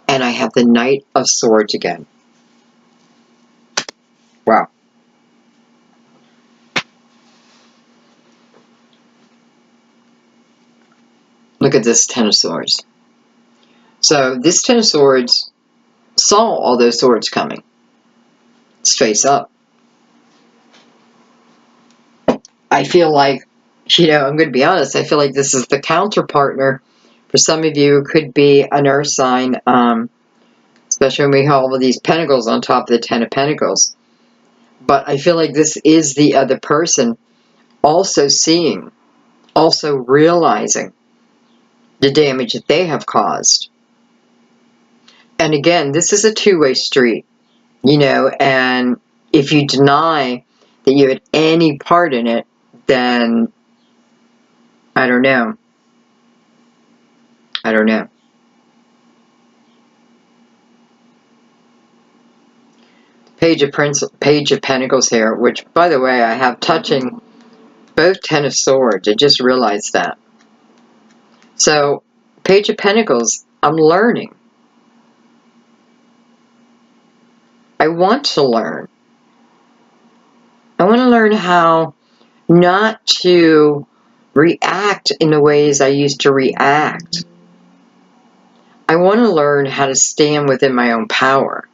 And I have the Knight of Swords again. Wow. Look at this 10 of Swords. So this 10 of Swords saw all those swords coming. It's face up. I feel like, you know, I'm going to be honest, I feel like this is the counter partner. For some of you, it could be an earth sign, especially when we have all of these pentacles on top of the 10 of Pentacles. But I feel like this is the other person also seeing, also realizing the damage that they have caused. And again, this is a two-way street, you know, and if you deny that you had any part in it, then I don't know. I don't know. Page of Pentacles here, which, by the way, I have touching both 10 of Swords. I just realized that. So, Page of Pentacles, I'm learning. I want to learn. I want to learn how not to react in the ways I used to react. I want to learn how to stand within my own power.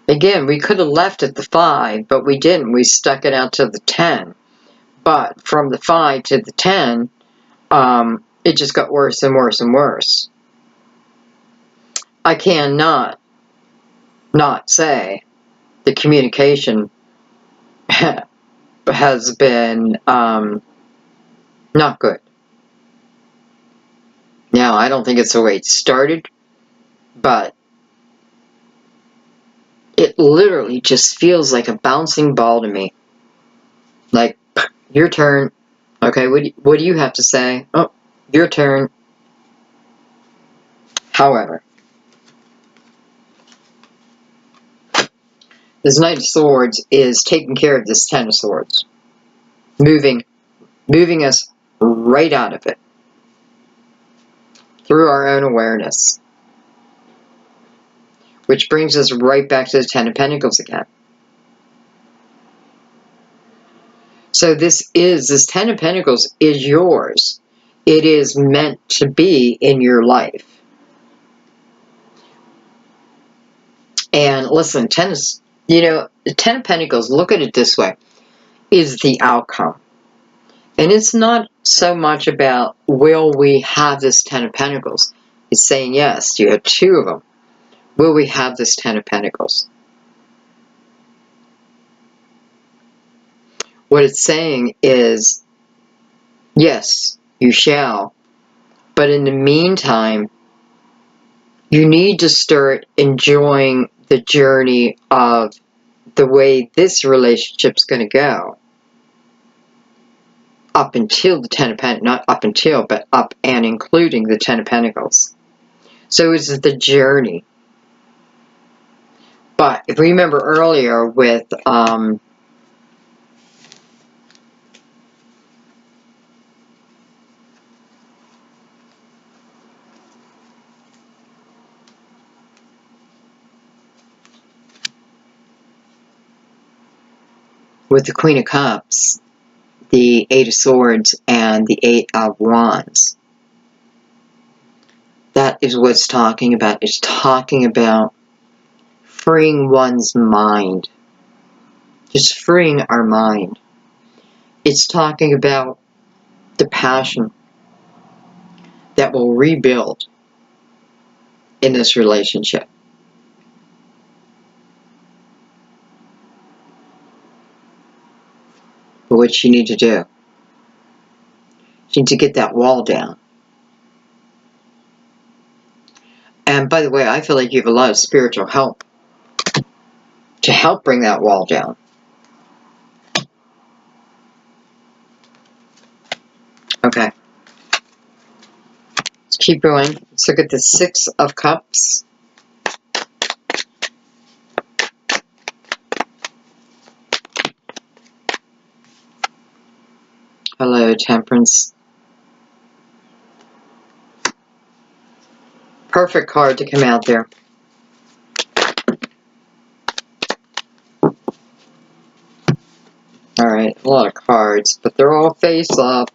Again, we could have left at the 5, but we didn't. We stuck it out to the 10. But from the 5 to the 10, it just got worse and worse and worse. I cannot not say the communication has been not good. Now, I don't think it's the way it started, but it literally just feels like a bouncing ball to me. Like, your turn. Okay, what do you have to say? Oh, your turn. However, this Knight of Swords is taking care of this Ten of Swords. Moving us right out of it. Through our own awareness. Which brings us right back to the Ten of Pentacles again. So this Ten of Pentacles is yours. It is meant to be in your life. And listen, the Ten of Pentacles, look at it this way, is the outcome. And it's not so much about, will we have this Ten of Pentacles? It's saying, yes, you have 2 of them. Will we have this Ten of Pentacles? What it's saying is, yes, you shall. But in the meantime, you need to start enjoying the journey of the way this relationship's going to go. Up until the Ten of Pentacles, not up until, but up and including the Ten of Pentacles. So it's the journey. But if we remember earlier with the Queen of Cups, the 8 of Swords, and the 8 of Wands, that is what it's talking about. It's talking about freeing one's mind. Just freeing our mind. It's talking about the passion that will rebuild in this relationship. But what you need to do, you need to get that wall down. And by the way, I feel like you have a lot of spiritual help to help bring that wall down. Okay. Let's keep going. Let's look at the 6 of Cups. Hello, Temperance. Perfect card to come out there. Alright, a lot of cards, but they're all face up.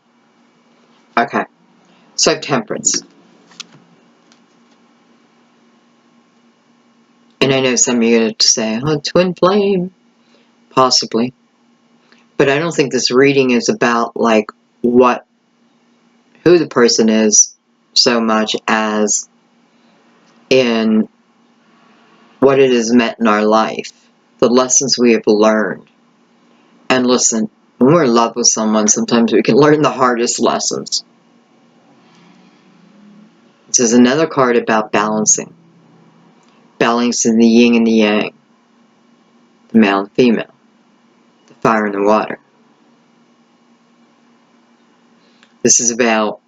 Okay. So, Temperance. And I know some of you are going to say, oh, twin flame. Possibly. But I don't think this reading is about, like, who the person is so much as in what it has meant in our life. The lessons we have learned. And listen, when we're in love with someone, sometimes we can learn the hardest lessons. This is another card about balancing. Balancing the yin and the yang. The male and female. The fire and the water. This is about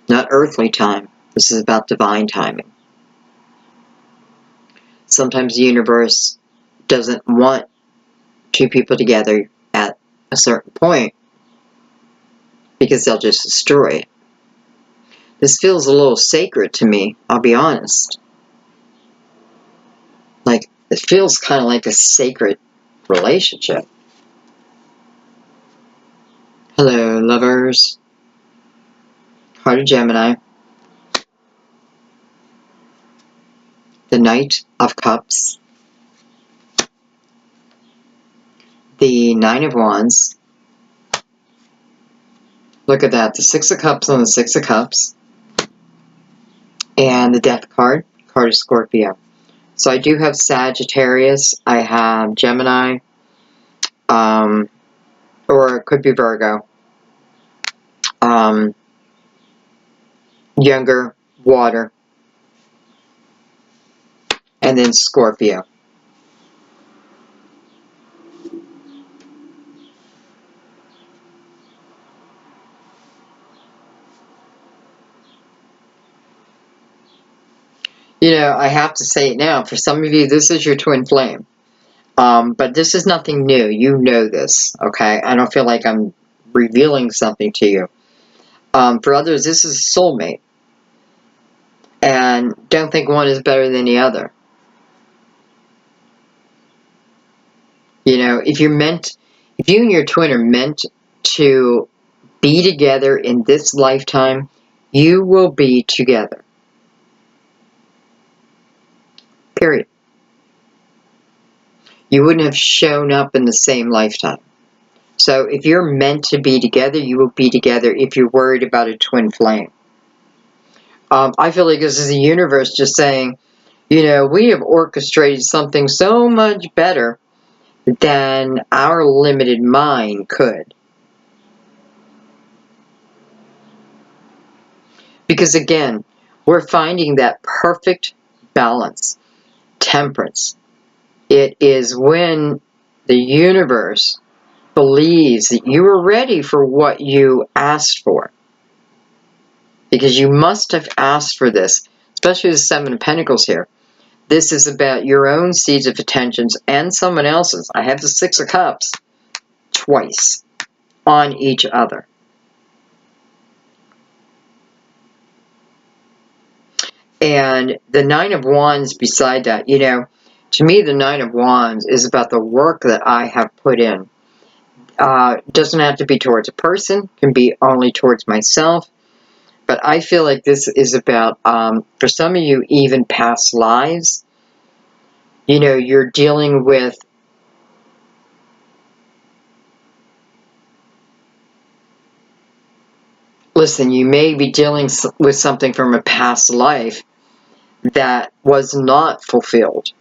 not earthly time. This is about divine timing. Sometimes the universe doesn't want 2 people together at a certain point, because they'll just destroy it. This feels a little sacred to me, I'll be honest. Like, it feels kind of like a sacred relationship. Hello, lovers. Heart of Gemini. The Knight of Cups. The Nine of Wands. Look at that, the Six of Cups on the Six of Cups. And the Death card, card of Scorpio. So I do have Sagittarius, I have Gemini, or it could be Virgo. Younger, water, and then Scorpio. You know, I have to say it now, for some of you, this is your twin flame. But this is nothing new. You know this, okay? I don't feel like I'm revealing something to you. For others, this is a soulmate. And don't think one is better than the other. You know, if you and your twin are meant to be together in this lifetime, you will be together. Period. You wouldn't have shown up in the same lifetime. So if you're meant to be together, you will be together if you're worried about a twin flame. I feel like this is the universe just saying, you know, we have orchestrated something so much better than our limited mind could. Because again, we're finding that perfect balance, temperance. It is when the universe believes that you are ready for what you asked for. Because you must have asked for this, especially the Seven of Pentacles here. This is about your own seeds of attentions and someone else's. I have the Six of Cups twice on each other. And the Nine of Wands beside that, you know, to me the Nine of Wands is about the work that I have put in. Doesn't have to be towards a person, can be only towards myself. But I feel like this is about, for some of you, even past lives. You know, you're dealing with listen, you may be dealing with something from a past life that was not fulfilled.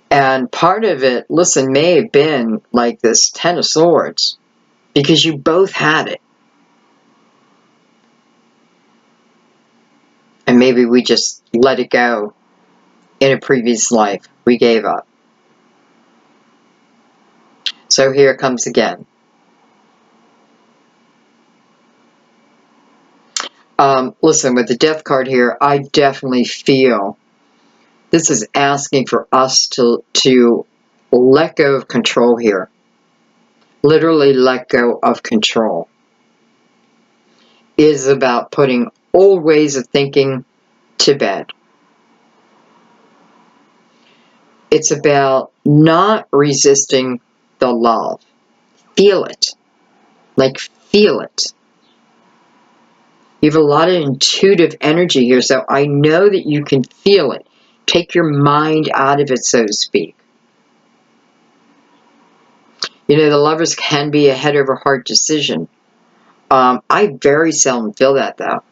And part of it, listen, may have been like this Ten of Swords, because you both had it. And maybe we just let it go in a previous life. We gave up. So here it comes again. Listen, with the Death card here, I definitely feel this is asking for us to let go of control here. Literally let go of control. It is about putting old ways of thinking to bed. It's about not resisting the love. Feel it. Like, feel it. You have a lot of intuitive energy here, so I know that you can feel it. Take your mind out of it, so to speak. You know, the Lovers can be a head over heart decision. I very seldom feel that, though.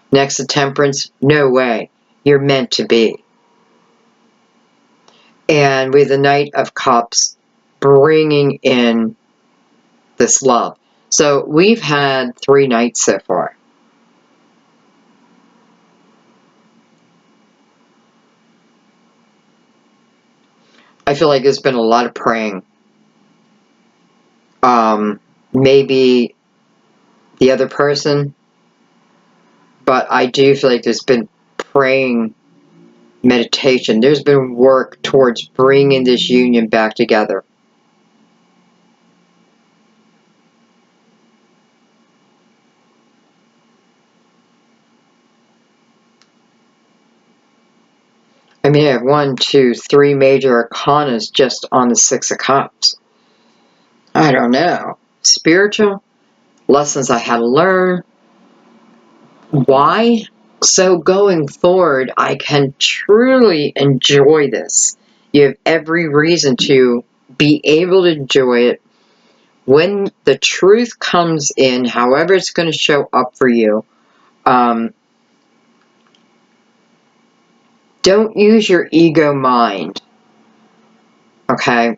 Next to Temperance, no way. You're meant to be. And with the Knight of Cups, bringing in this love. So we've had 3 nights so far. I feel like there's been a lot of praying. Maybe the other person, but I do feel like there's been praying, meditation. There's been work towards bringing this union back together. I mean, I have 1, 2, 3 major arcanas just on the Six of Cups. I don't know. Spiritual lessons I had to learn. Why? So going forward, I can truly enjoy this. You have every reason to be able to enjoy it. When the truth comes in, however it's going to show up for you, don't use your ego mind, okay?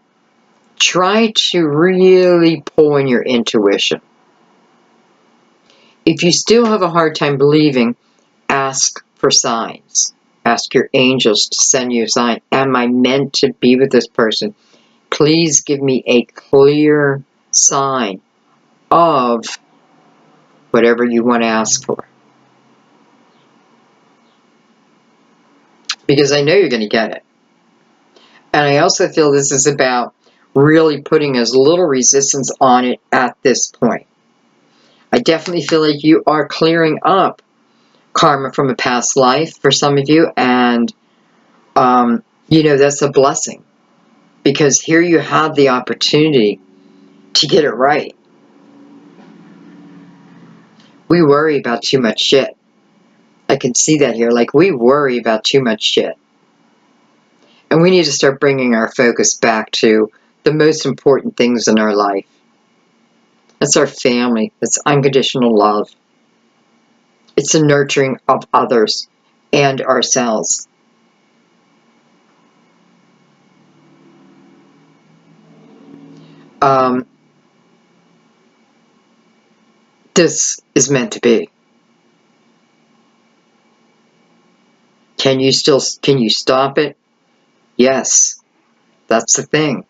Try to really pull in your intuition. If you still have a hard time believing, ask for signs. Ask your angels to send you a sign. Am I meant to be with this person? Please give me a clear sign of whatever you want to ask for. Because I know you're going to get it. And I also feel this is about really putting as little resistance on it at this point. I definitely feel like you are clearing up karma from a past life for some of you. And, you know, that's a blessing. Because here you have the opportunity to get it right. We worry about too much shit. I can see that here. Like, we worry about too much shit. And we need to start bringing our focus back to the most important things in our life. That's our family. That's unconditional love. It's the nurturing of others and ourselves. This is meant to be. Can you stop it? Yes. That's the thing.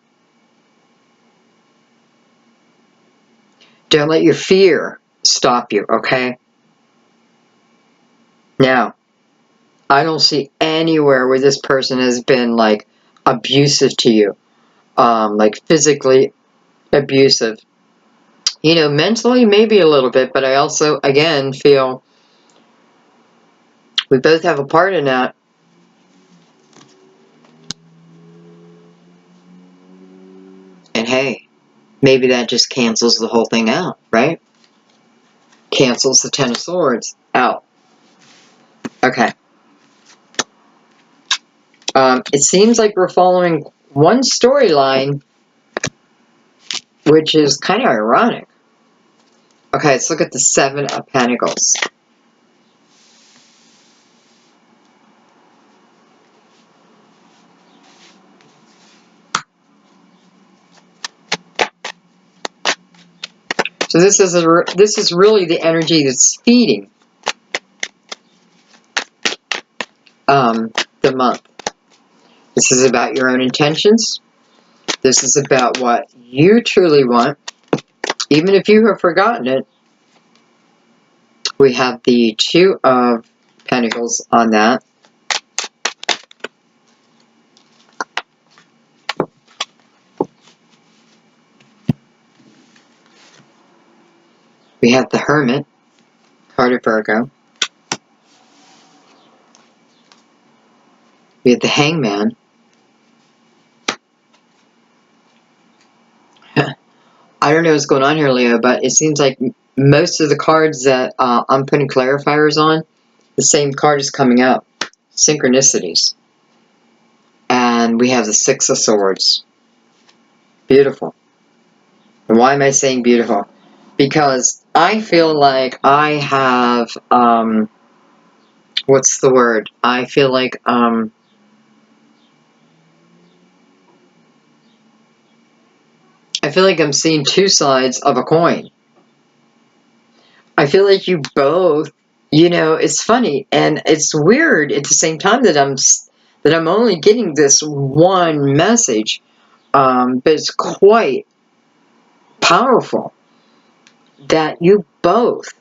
Don't let your fear stop you, okay? Now, I don't see anywhere where this person has been, like, abusive to you. Like, physically abusive. You know, mentally, maybe a little bit, but I also, again, feel we both have a part in that. And hey, maybe that just cancels the whole thing out, right? Cancels the Ten of Swords out. Okay. It seems like we're following one storyline, which is kind of ironic. Okay, let's look at the Seven of Pentacles. So this is really the energy that's feeding the month. This is about your own intentions. This is about what you truly want. Even if you have forgotten it, we have the Two of Pentacles on that. We have the Hermit, card of Virgo. We have the Hangman. I don't know what's going on here, Leo, but it seems like most of the cards that I'm putting clarifiers on, the same card is coming up. Synchronicities. And we have the Six of Swords. Beautiful. And why am I saying beautiful? Because I feel like I have, what's the word? I feel like, I'm seeing two sides of a coin. I feel like you both, you know, it's funny and it's weird at the same time that I'm only getting this one message, but it's quite powerful that you both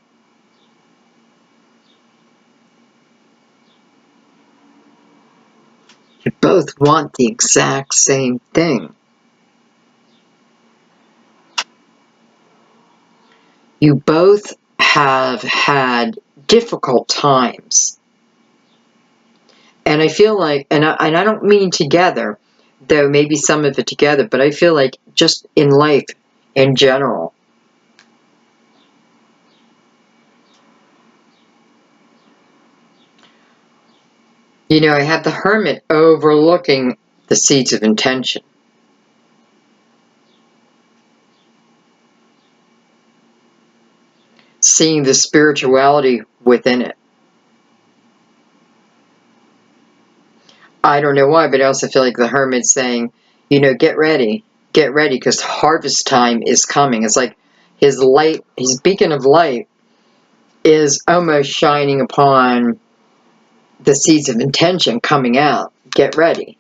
want the exact same thing. You both have had difficult times. And I feel like, and I don't mean together, though maybe some of it together, but I feel like just in life in general. You know, I have the Hermit overlooking the seeds of intention. Seeing the spirituality within it. I don't know why, but I also feel like the Hermit's saying, you know, get ready, because harvest time is coming. It's like his light, his beacon of light is almost shining upon the seeds of intention coming out. Get ready.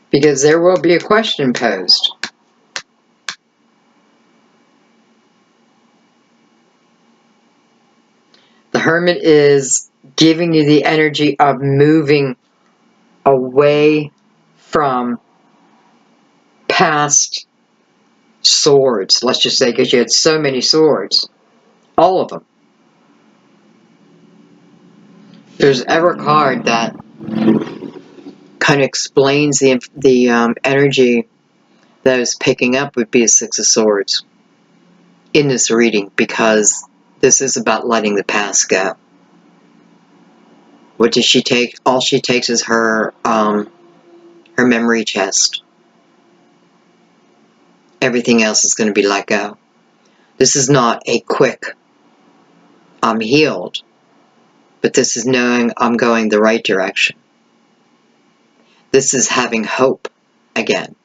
Because there will be a question posed. The Hermit is giving you the energy of moving away from past swords, let's just say, because you had so many swords. All of them. There's ever a card that kind of explains the energy that I was picking up would be a Six of Swords in this reading, because this is about letting the past go. What does she take? All she takes is her memory chest. Everything else is going to be let go. This is not a quick, I'm healed, but this is knowing I'm going the right direction. This is having hope again.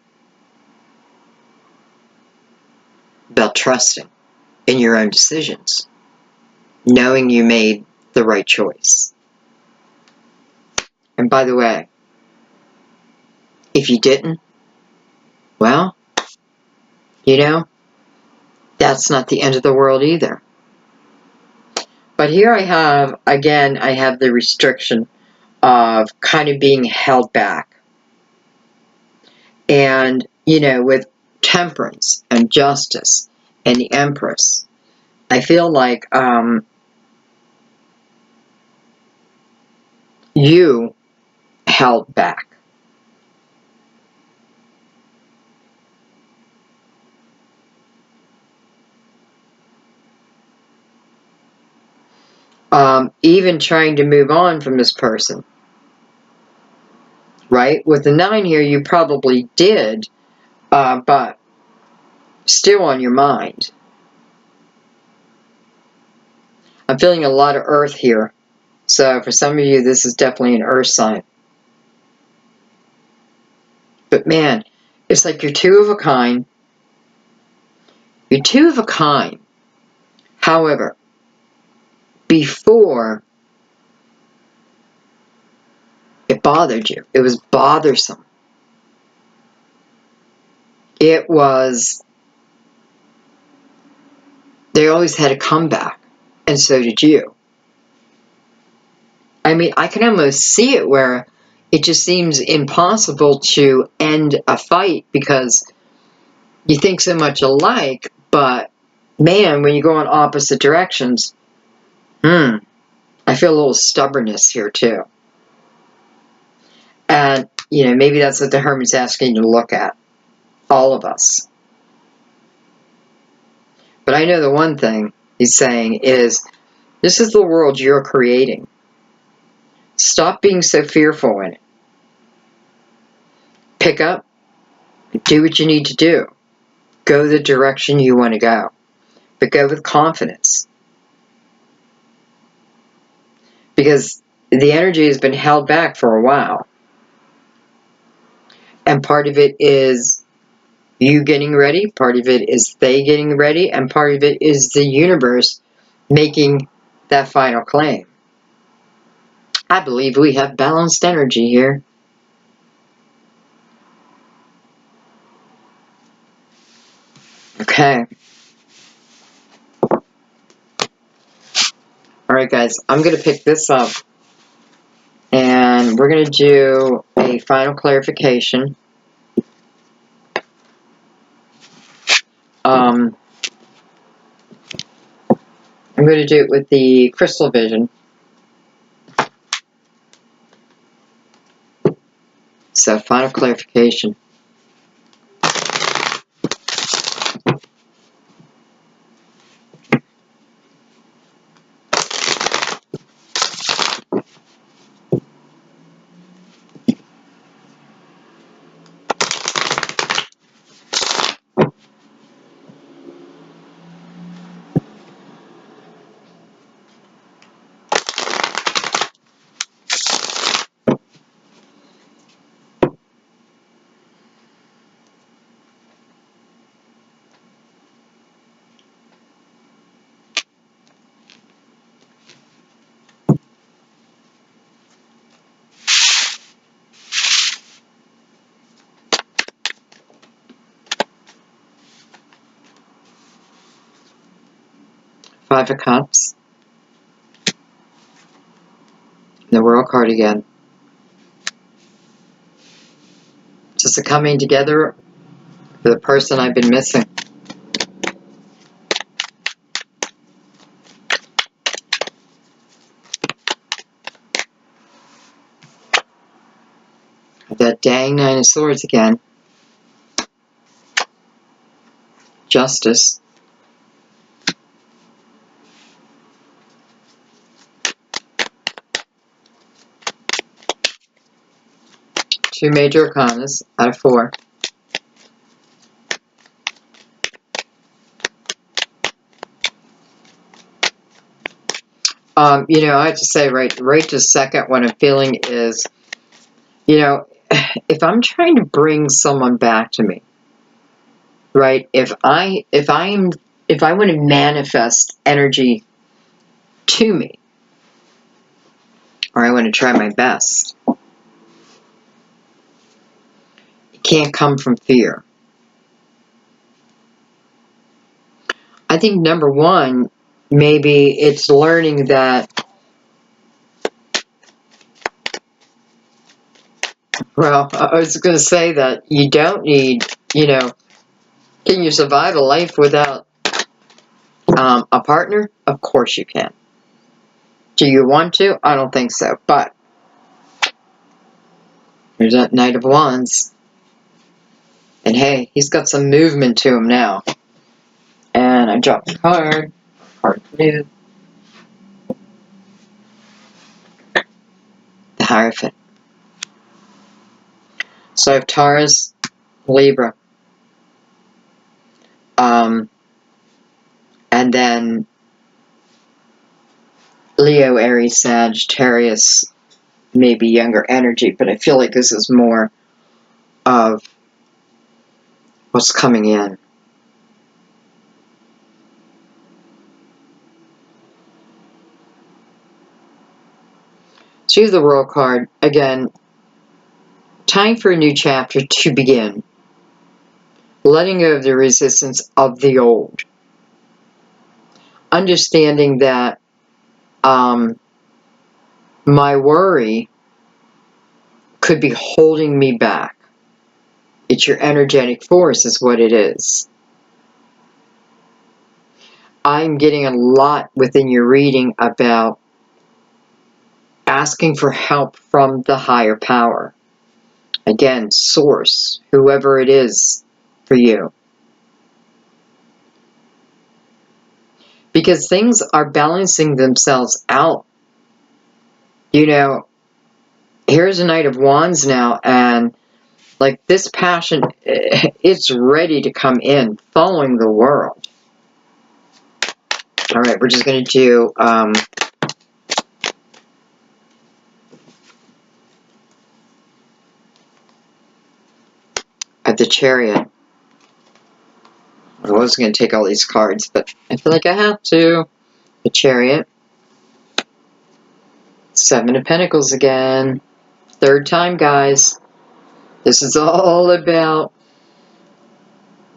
About trusting in your own decisions. Knowing you made the right choice. And by the way, if you didn't, well, you know, that's not the end of the world either. But here I have, again, I have the restriction of kind of being held back. And, you know, with temperance and justice and the Empress, I feel like you held back. Even trying to move on from this person. Right? With the 9 here, you probably did, but still on your mind. I'm feeling a lot of earth here. So for some of you, this is definitely an earth sign. But man, it's like you're two of a kind. You're two of a kind. However, before, it bothered you. It was bothersome. It was, they always had a comeback. And so did you. I mean, I can almost see it where it just seems impossible to end a fight because you think so much alike, but man, when you go in opposite directions, I feel a little stubbornness here too. And, you know, maybe that's what the Hermit's asking you to look at. All of us. But I know the one thing he's saying is, this is the world you're creating. Stop being so fearful in it. Pick up, do what you need to do. Go the direction you want to go. But go with confidence. Because the energy has been held back for a while. And part of it is you getting ready, part of it is they getting ready, and part of it is the universe making that final claim. I believe we have balanced energy here. Okay. Alright guys, I'm going to pick this up and we're going to do a final clarification. I'm going to do it with the crystal vision. So, final clarification. Five of Cups. The World card again. Just a coming together for the person I've been missing. That dang Nine of Swords again. Justice. Two major arcanas out of four. You know, I have to say right this second, what I'm feeling is, you know, if I'm trying to bring someone back to me, right? If I want to manifest energy to me, or I want to try my best, it can't come from fear. I think number one, maybe it's learning that, well, I was going to say that you don't need, you know, can you survive a life without a partner? Of course you can. Do you want to? I don't think so. But there's that Knight of Wands. And hey, he's got some movement to him now. And I dropped the card. Card new. The Hierophant. So I have Taurus, Libra. And then Leo, Aries, Sagittarius, maybe younger energy, but I feel like this is more of what's coming in. Choose the World card. Again, time for a new chapter to begin. Letting go of the resistance of the old. Understanding that my worry could be holding me back. It's your energetic force is what it is. I'm getting a lot within your reading about asking for help from the higher power. Again, source, whoever it is for you. Because things are balancing themselves out. You know, here's a Knight of Wands now, and like this passion, it's ready to come in, following the world. All right, we're just going to do at the Chariot. I was going to take all these cards, but I feel like I have to. The Chariot. Seven of Pentacles again. Third time, guys. This is all about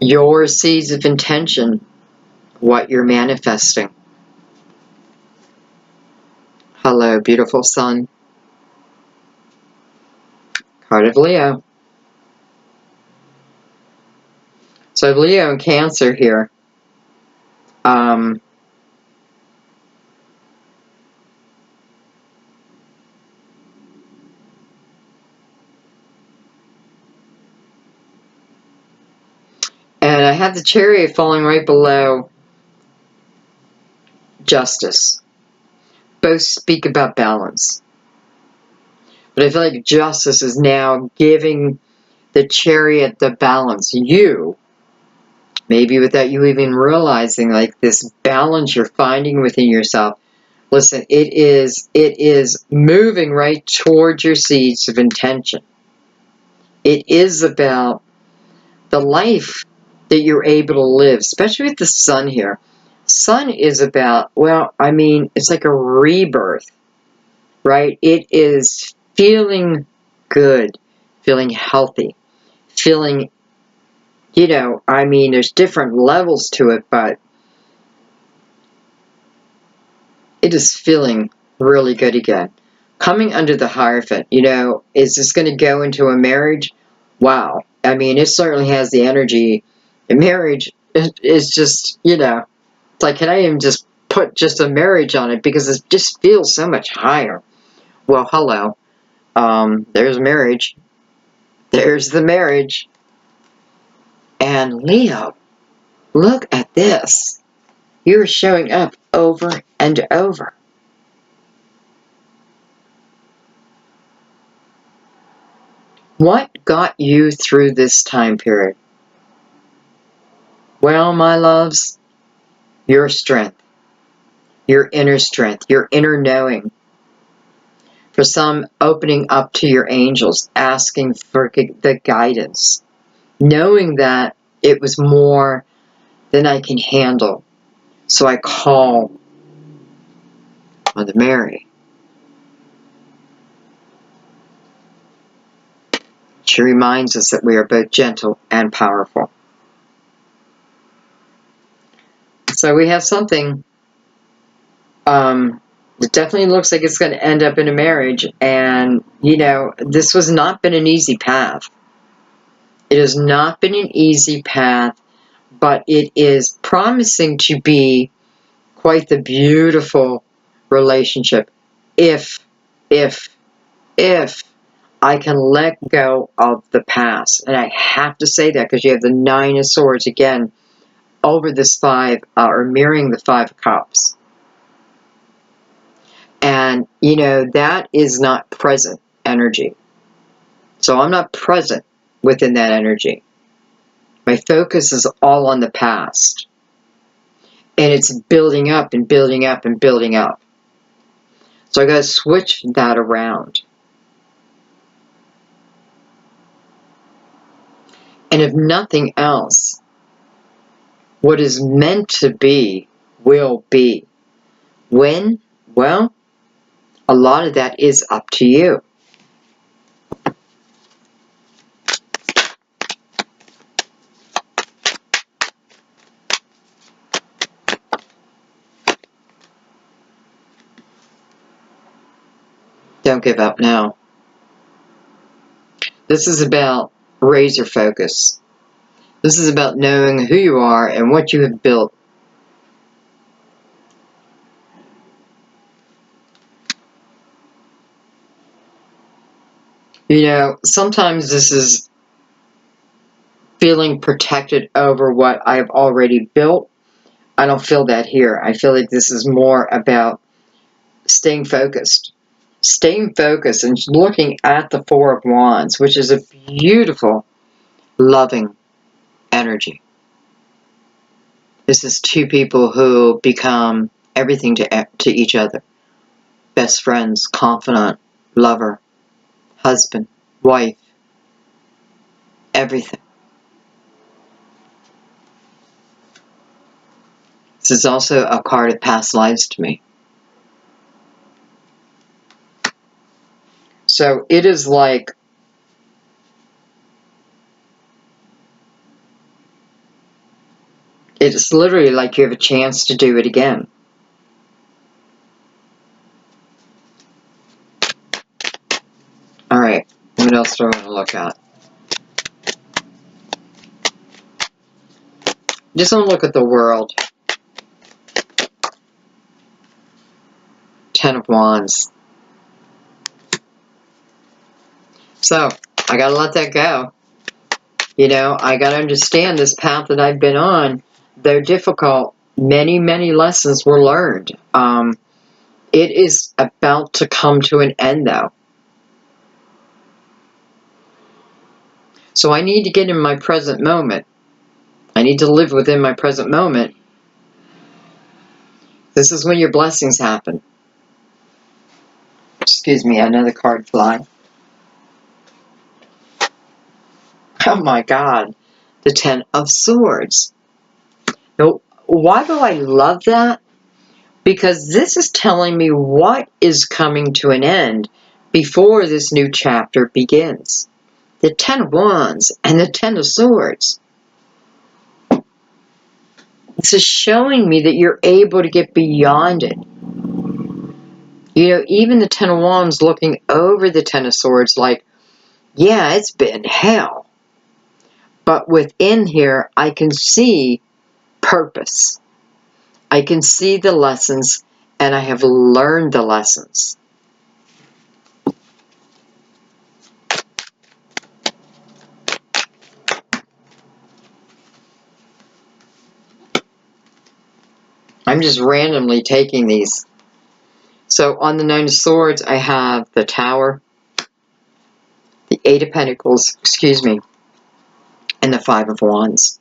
your seeds of intention, what you're manifesting. Hello, beautiful sun. Card of Leo. So I have Leo and Cancer here. have the Chariot falling right below Justice. Both speak about balance. But I feel like Justice is now giving the Chariot the balance. You, maybe without you even realizing, like this balance you're finding within yourself. Listen, it is moving right towards your seeds of intention. It is about the life that you're able to live, especially with the Sun here. Sun is about, well, I mean, it's like a rebirth, right? It is feeling good, feeling healthy, feeling, you know, I mean, there's different levels to it, but it is feeling really good again. Coming under the Hierophant, you know, is this going to go into a marriage? Wow. I mean, it certainly has the energy. And marriage is just, you know, it's like, can I even just put just a marriage on it? Because it just feels so much higher. Well, hello. There's marriage. There's the marriage. And Leo, look at this. You're showing up over and over. What got you through this time period? Well, my loves, your strength, your inner strength, your inner knowing. For some, opening up to your angels, asking for the guidance, knowing that it was more than I can handle. So I call Mother Mary. She reminds us that we are both gentle and powerful. So we have something it definitely looks like it's going to end up in a marriage. And, you know, this has not been an easy path. It has not been an easy path, but it is promising to be quite the beautiful relationship if I can let go of the past. And I have to say that because you have the Nine of Swords again over this five, or mirroring the Five of Cups. And, you know, that is not present energy. So I'm not present within that energy. My focus is all on the past. And it's building up and building up and building up. So I got to switch that around. And if nothing else, what is meant to be will be. When? Well, a lot of that is up to you. Don't give up now. This is about razor focus. This is about knowing who you are and what you have built. You know, sometimes this is feeling protected over what I've already built. I don't feel that here. I feel like this is more about staying focused. Staying focused and looking at the Four of Wands, which is a beautiful, loving energy. This is two people who become everything to each other. Best friends, confidant, lover, husband, wife, everything. This is also a card of past lives to me. So it is like it's literally like you have a chance to do it again. All right, what else do I want to look at? Just want to look at the world. Ten of Wands. So, I gotta let that go. You know, I got to understand this path that I've been on, though difficult, many, many lessons were learned. It is about to come to an end, though. So I need to get in my present moment. I need to live within my present moment. This is when your blessings happen. Excuse me, another card fly. Oh my God, the Ten of Swords. Now, why do I love that? Because this is telling me what is coming to an end before this new chapter begins. The Ten of Wands and the Ten of Swords. This is showing me that you're able to get beyond it. You know, even the Ten of Wands looking over the Ten of Swords like, yeah, it's been hell. But within here, I can see purpose. I can see the lessons, and I have learned the lessons. I'm just randomly taking these. So on the Nine of Swords, I have the Tower, the Eight of Pentacles, excuse me, and the Five of Wands.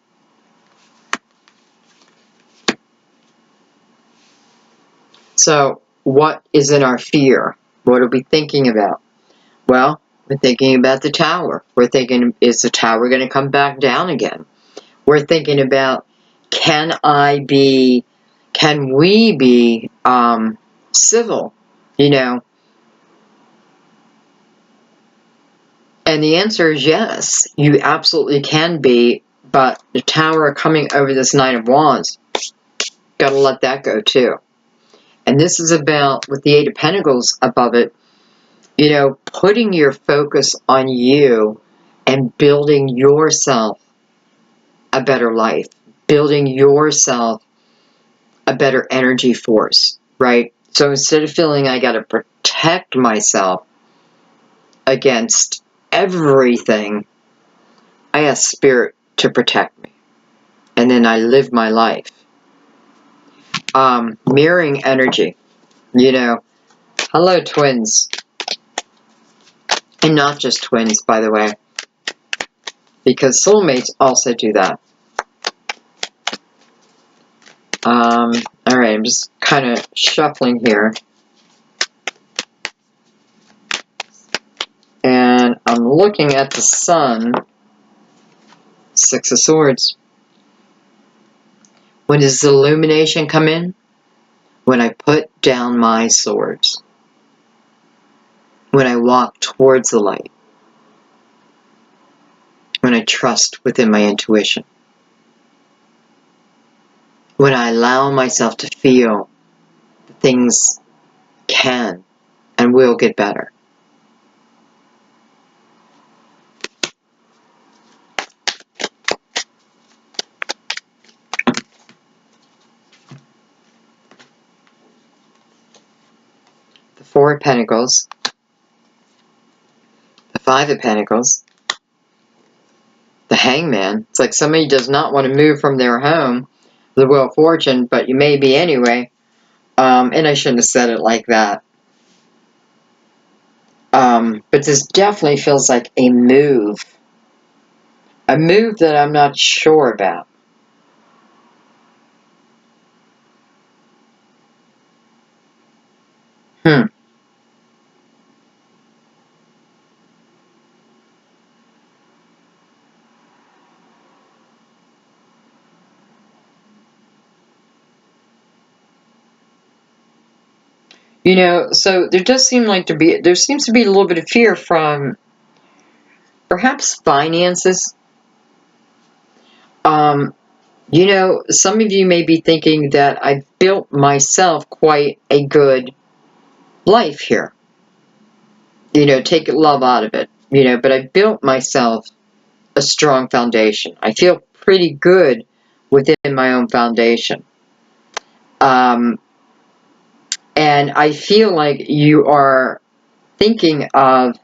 So what is in our fear? What are we thinking about? Well, we're thinking about the Tower. We're thinking, is the Tower going to come back down again? We're thinking about, can we be civil, you know? And the answer is yes, you absolutely can be, but the Tower coming over this Nine of Wands, got to let that go too. And this is about, with the Eight of Pentacles above it, you know, putting your focus on you and building yourself a better life, building yourself a better energy force, right? So instead of feeling I got to protect myself against everything, I ask Spirit to protect me. And then I live my life. Mirroring energy, you know. Hello, twins. And not just twins, by the way. Because soulmates also do that. Alright, I'm just kind of shuffling here. And I'm looking at the Sun. Six of Swords. When does the illumination come in? When I put down my swords. When I walk towards the light. When I trust within my intuition. When I allow myself to feel that things can and will get better. The Four of Pentacles. The Five of Pentacles. The Hangman. It's like somebody does not want to move from their home, the Wheel of Fortune, but you may be anyway. And I shouldn't have said it like that. But this definitely feels like a move. A move that I'm not sure about. You know, so there does seem like there seems to be a little bit of fear from perhaps finances. You know, some of you may be thinking that I've built myself quite a good life here. You know, take love out of it, you know, but I built myself a strong foundation. I feel pretty good within my own foundation. And I feel like you are thinking of,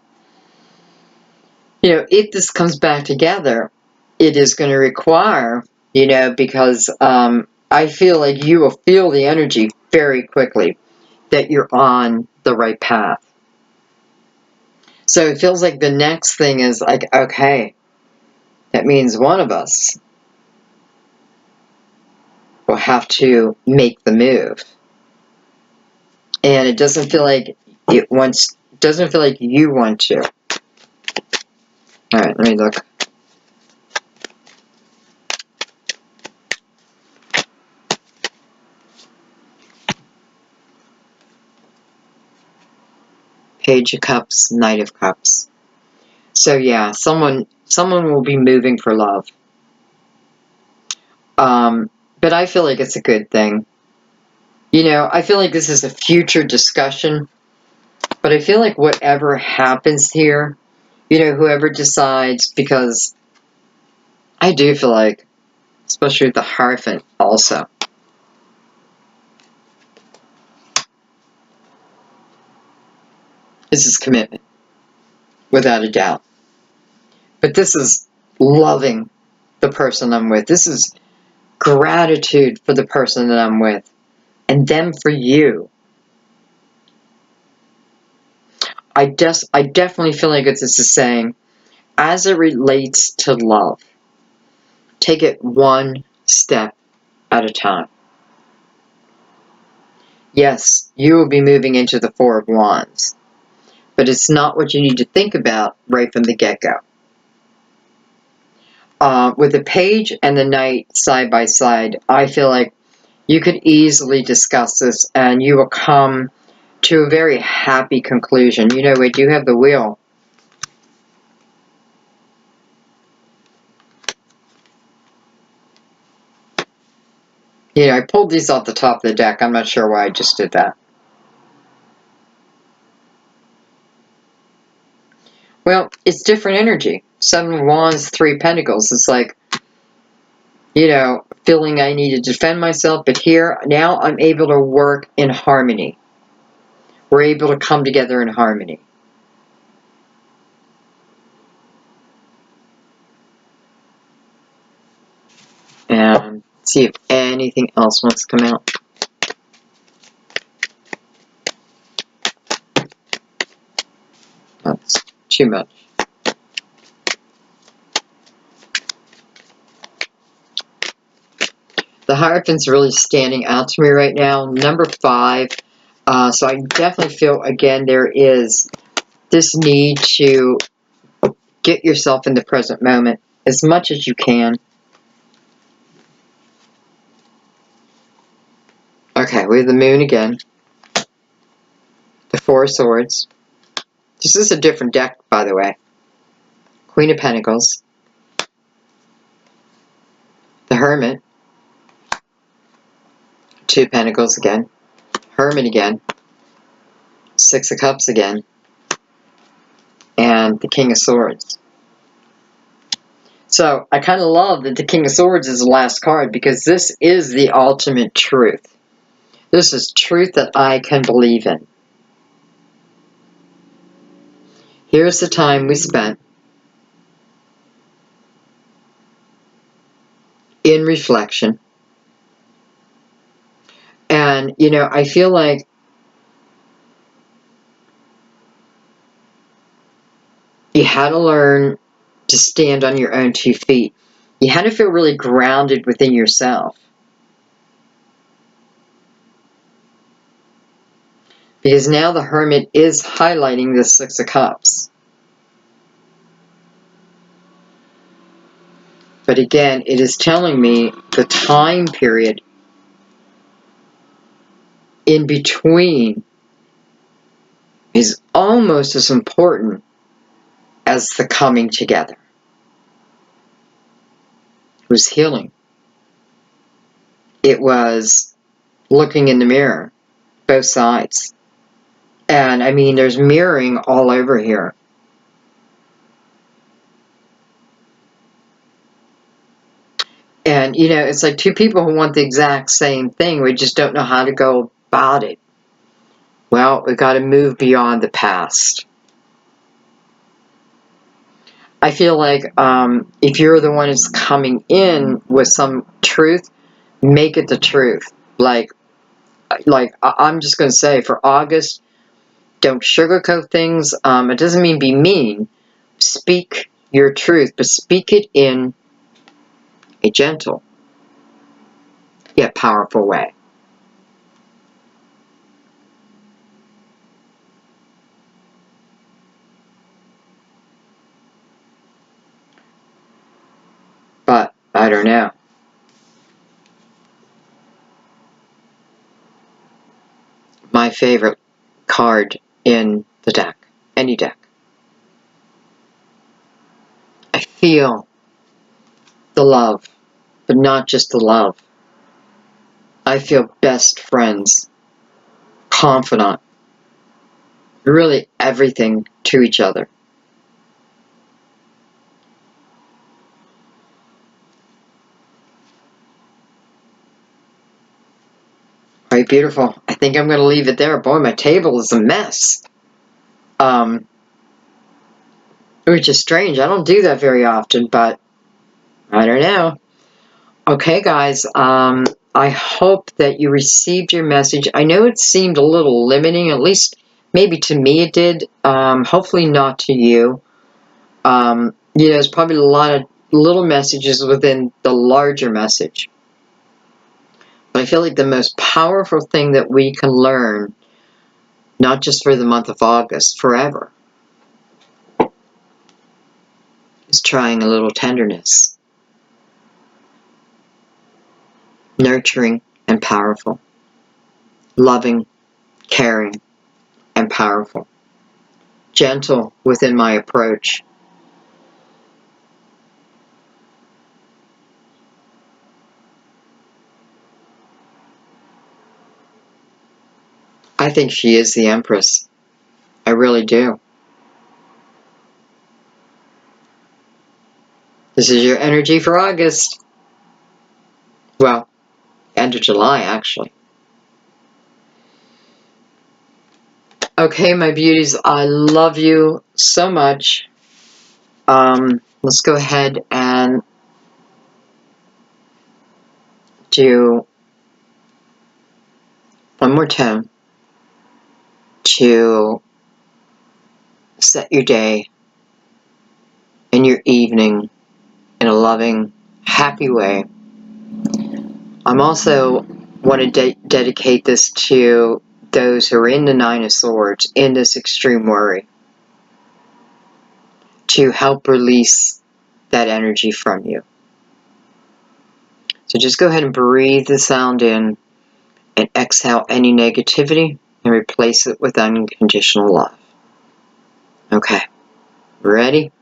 you know, if this comes back together, it is going to require, because I feel like you will feel the energy very quickly that you're on the right path. So it feels like the next thing is like, okay, that means one of us will have to make the move. And it doesn't feel like doesn't feel like you want to. All right, let me look. Page of Cups, Knight of Cups. So yeah, someone will be moving for love. But I feel like it's a good thing. I feel like this is a future discussion, but I feel like whatever happens here, whoever decides, because I do feel like, especially with the Hierophant also, this is commitment, without a doubt. But this is loving the person I'm with. This is gratitude for the person that I'm with, and them for you. I definitely feel like this is saying, as it relates to love, take it one step at a time. Yes, you will be moving into the Four of Wands, but it's not what you need to think about right from the get-go. With the Page and the Knight side by side, I feel like you could easily discuss this and you will come to a very happy conclusion. We do have the Wheel. I pulled these off the top of the deck. I'm not sure why I just did that. Well, it's different energy. Seven of Wands, Three Pentacles. It's like, feeling I need to defend myself, but here, now I'm able to work in harmony. We're able to come together in harmony. And see if anything else wants to come out. That's too much. The Hierophant's really standing out to me right now. Number 5. So I definitely feel, again, there is this need to get yourself in the present moment as much as you can. Okay, we have the Moon again. The Four of Swords. This is a different deck, by the way. Queen of Pentacles. The Hermit. Two of Pentacles again. Hermit again. Six of Cups again. And the King of Swords. So, I kind of love that the King of Swords is the last card, because this is the ultimate truth. This is truth that I can believe in. Here's the time we spent in reflection. And, I feel like you had to learn to stand on your own 2 feet. You had to feel really grounded within yourself. Because now the Hermit is highlighting the Six of Cups. But again, it is telling me the time period in between is almost as important as the coming together. It was healing. It was looking in the mirror, both sides. And I mean, there's mirroring all over here. And, it's like two people who want the exact same thing. We just don't know how to go about it. Well, we've got to move beyond the past. I feel like if you're the one who's coming in with some truth, make it the truth. Like I'm just going to say for August, don't sugarcoat things. It doesn't mean be mean. Speak your truth, but speak it in a gentle yet powerful way. But I don't know. My favorite card in the deck, any deck. I feel the love, but not just the love. I feel best friends, confidant, really everything to each other. All right, beautiful. I think I'm going to leave it there. Boy, my table is a mess. Which is strange. I don't do that very often, but I don't know. Okay, guys. I hope that you received your message. I know it seemed a little limiting, at least maybe to me it did. Hopefully not to you. There's probably a lot of little messages within the larger message. But I feel like the most powerful thing that we can learn, not just for the month of August, forever, is trying a little tenderness. Nurturing and powerful. Loving, caring, and powerful. Gentle within my approach. I think she is the Empress. I really do. This is your energy for August. Well, end of July, actually. Okay, my beauties, I love you so much. Let's go ahead and do one more tone to set your day and your evening in a loving, happy way. I'm also want to dedicate this to those who are in the Nine of Swords, in this extreme worry, to help release that energy from you. So just go ahead and breathe the sound in and exhale any negativity and replace it with unconditional love. Okay, ready?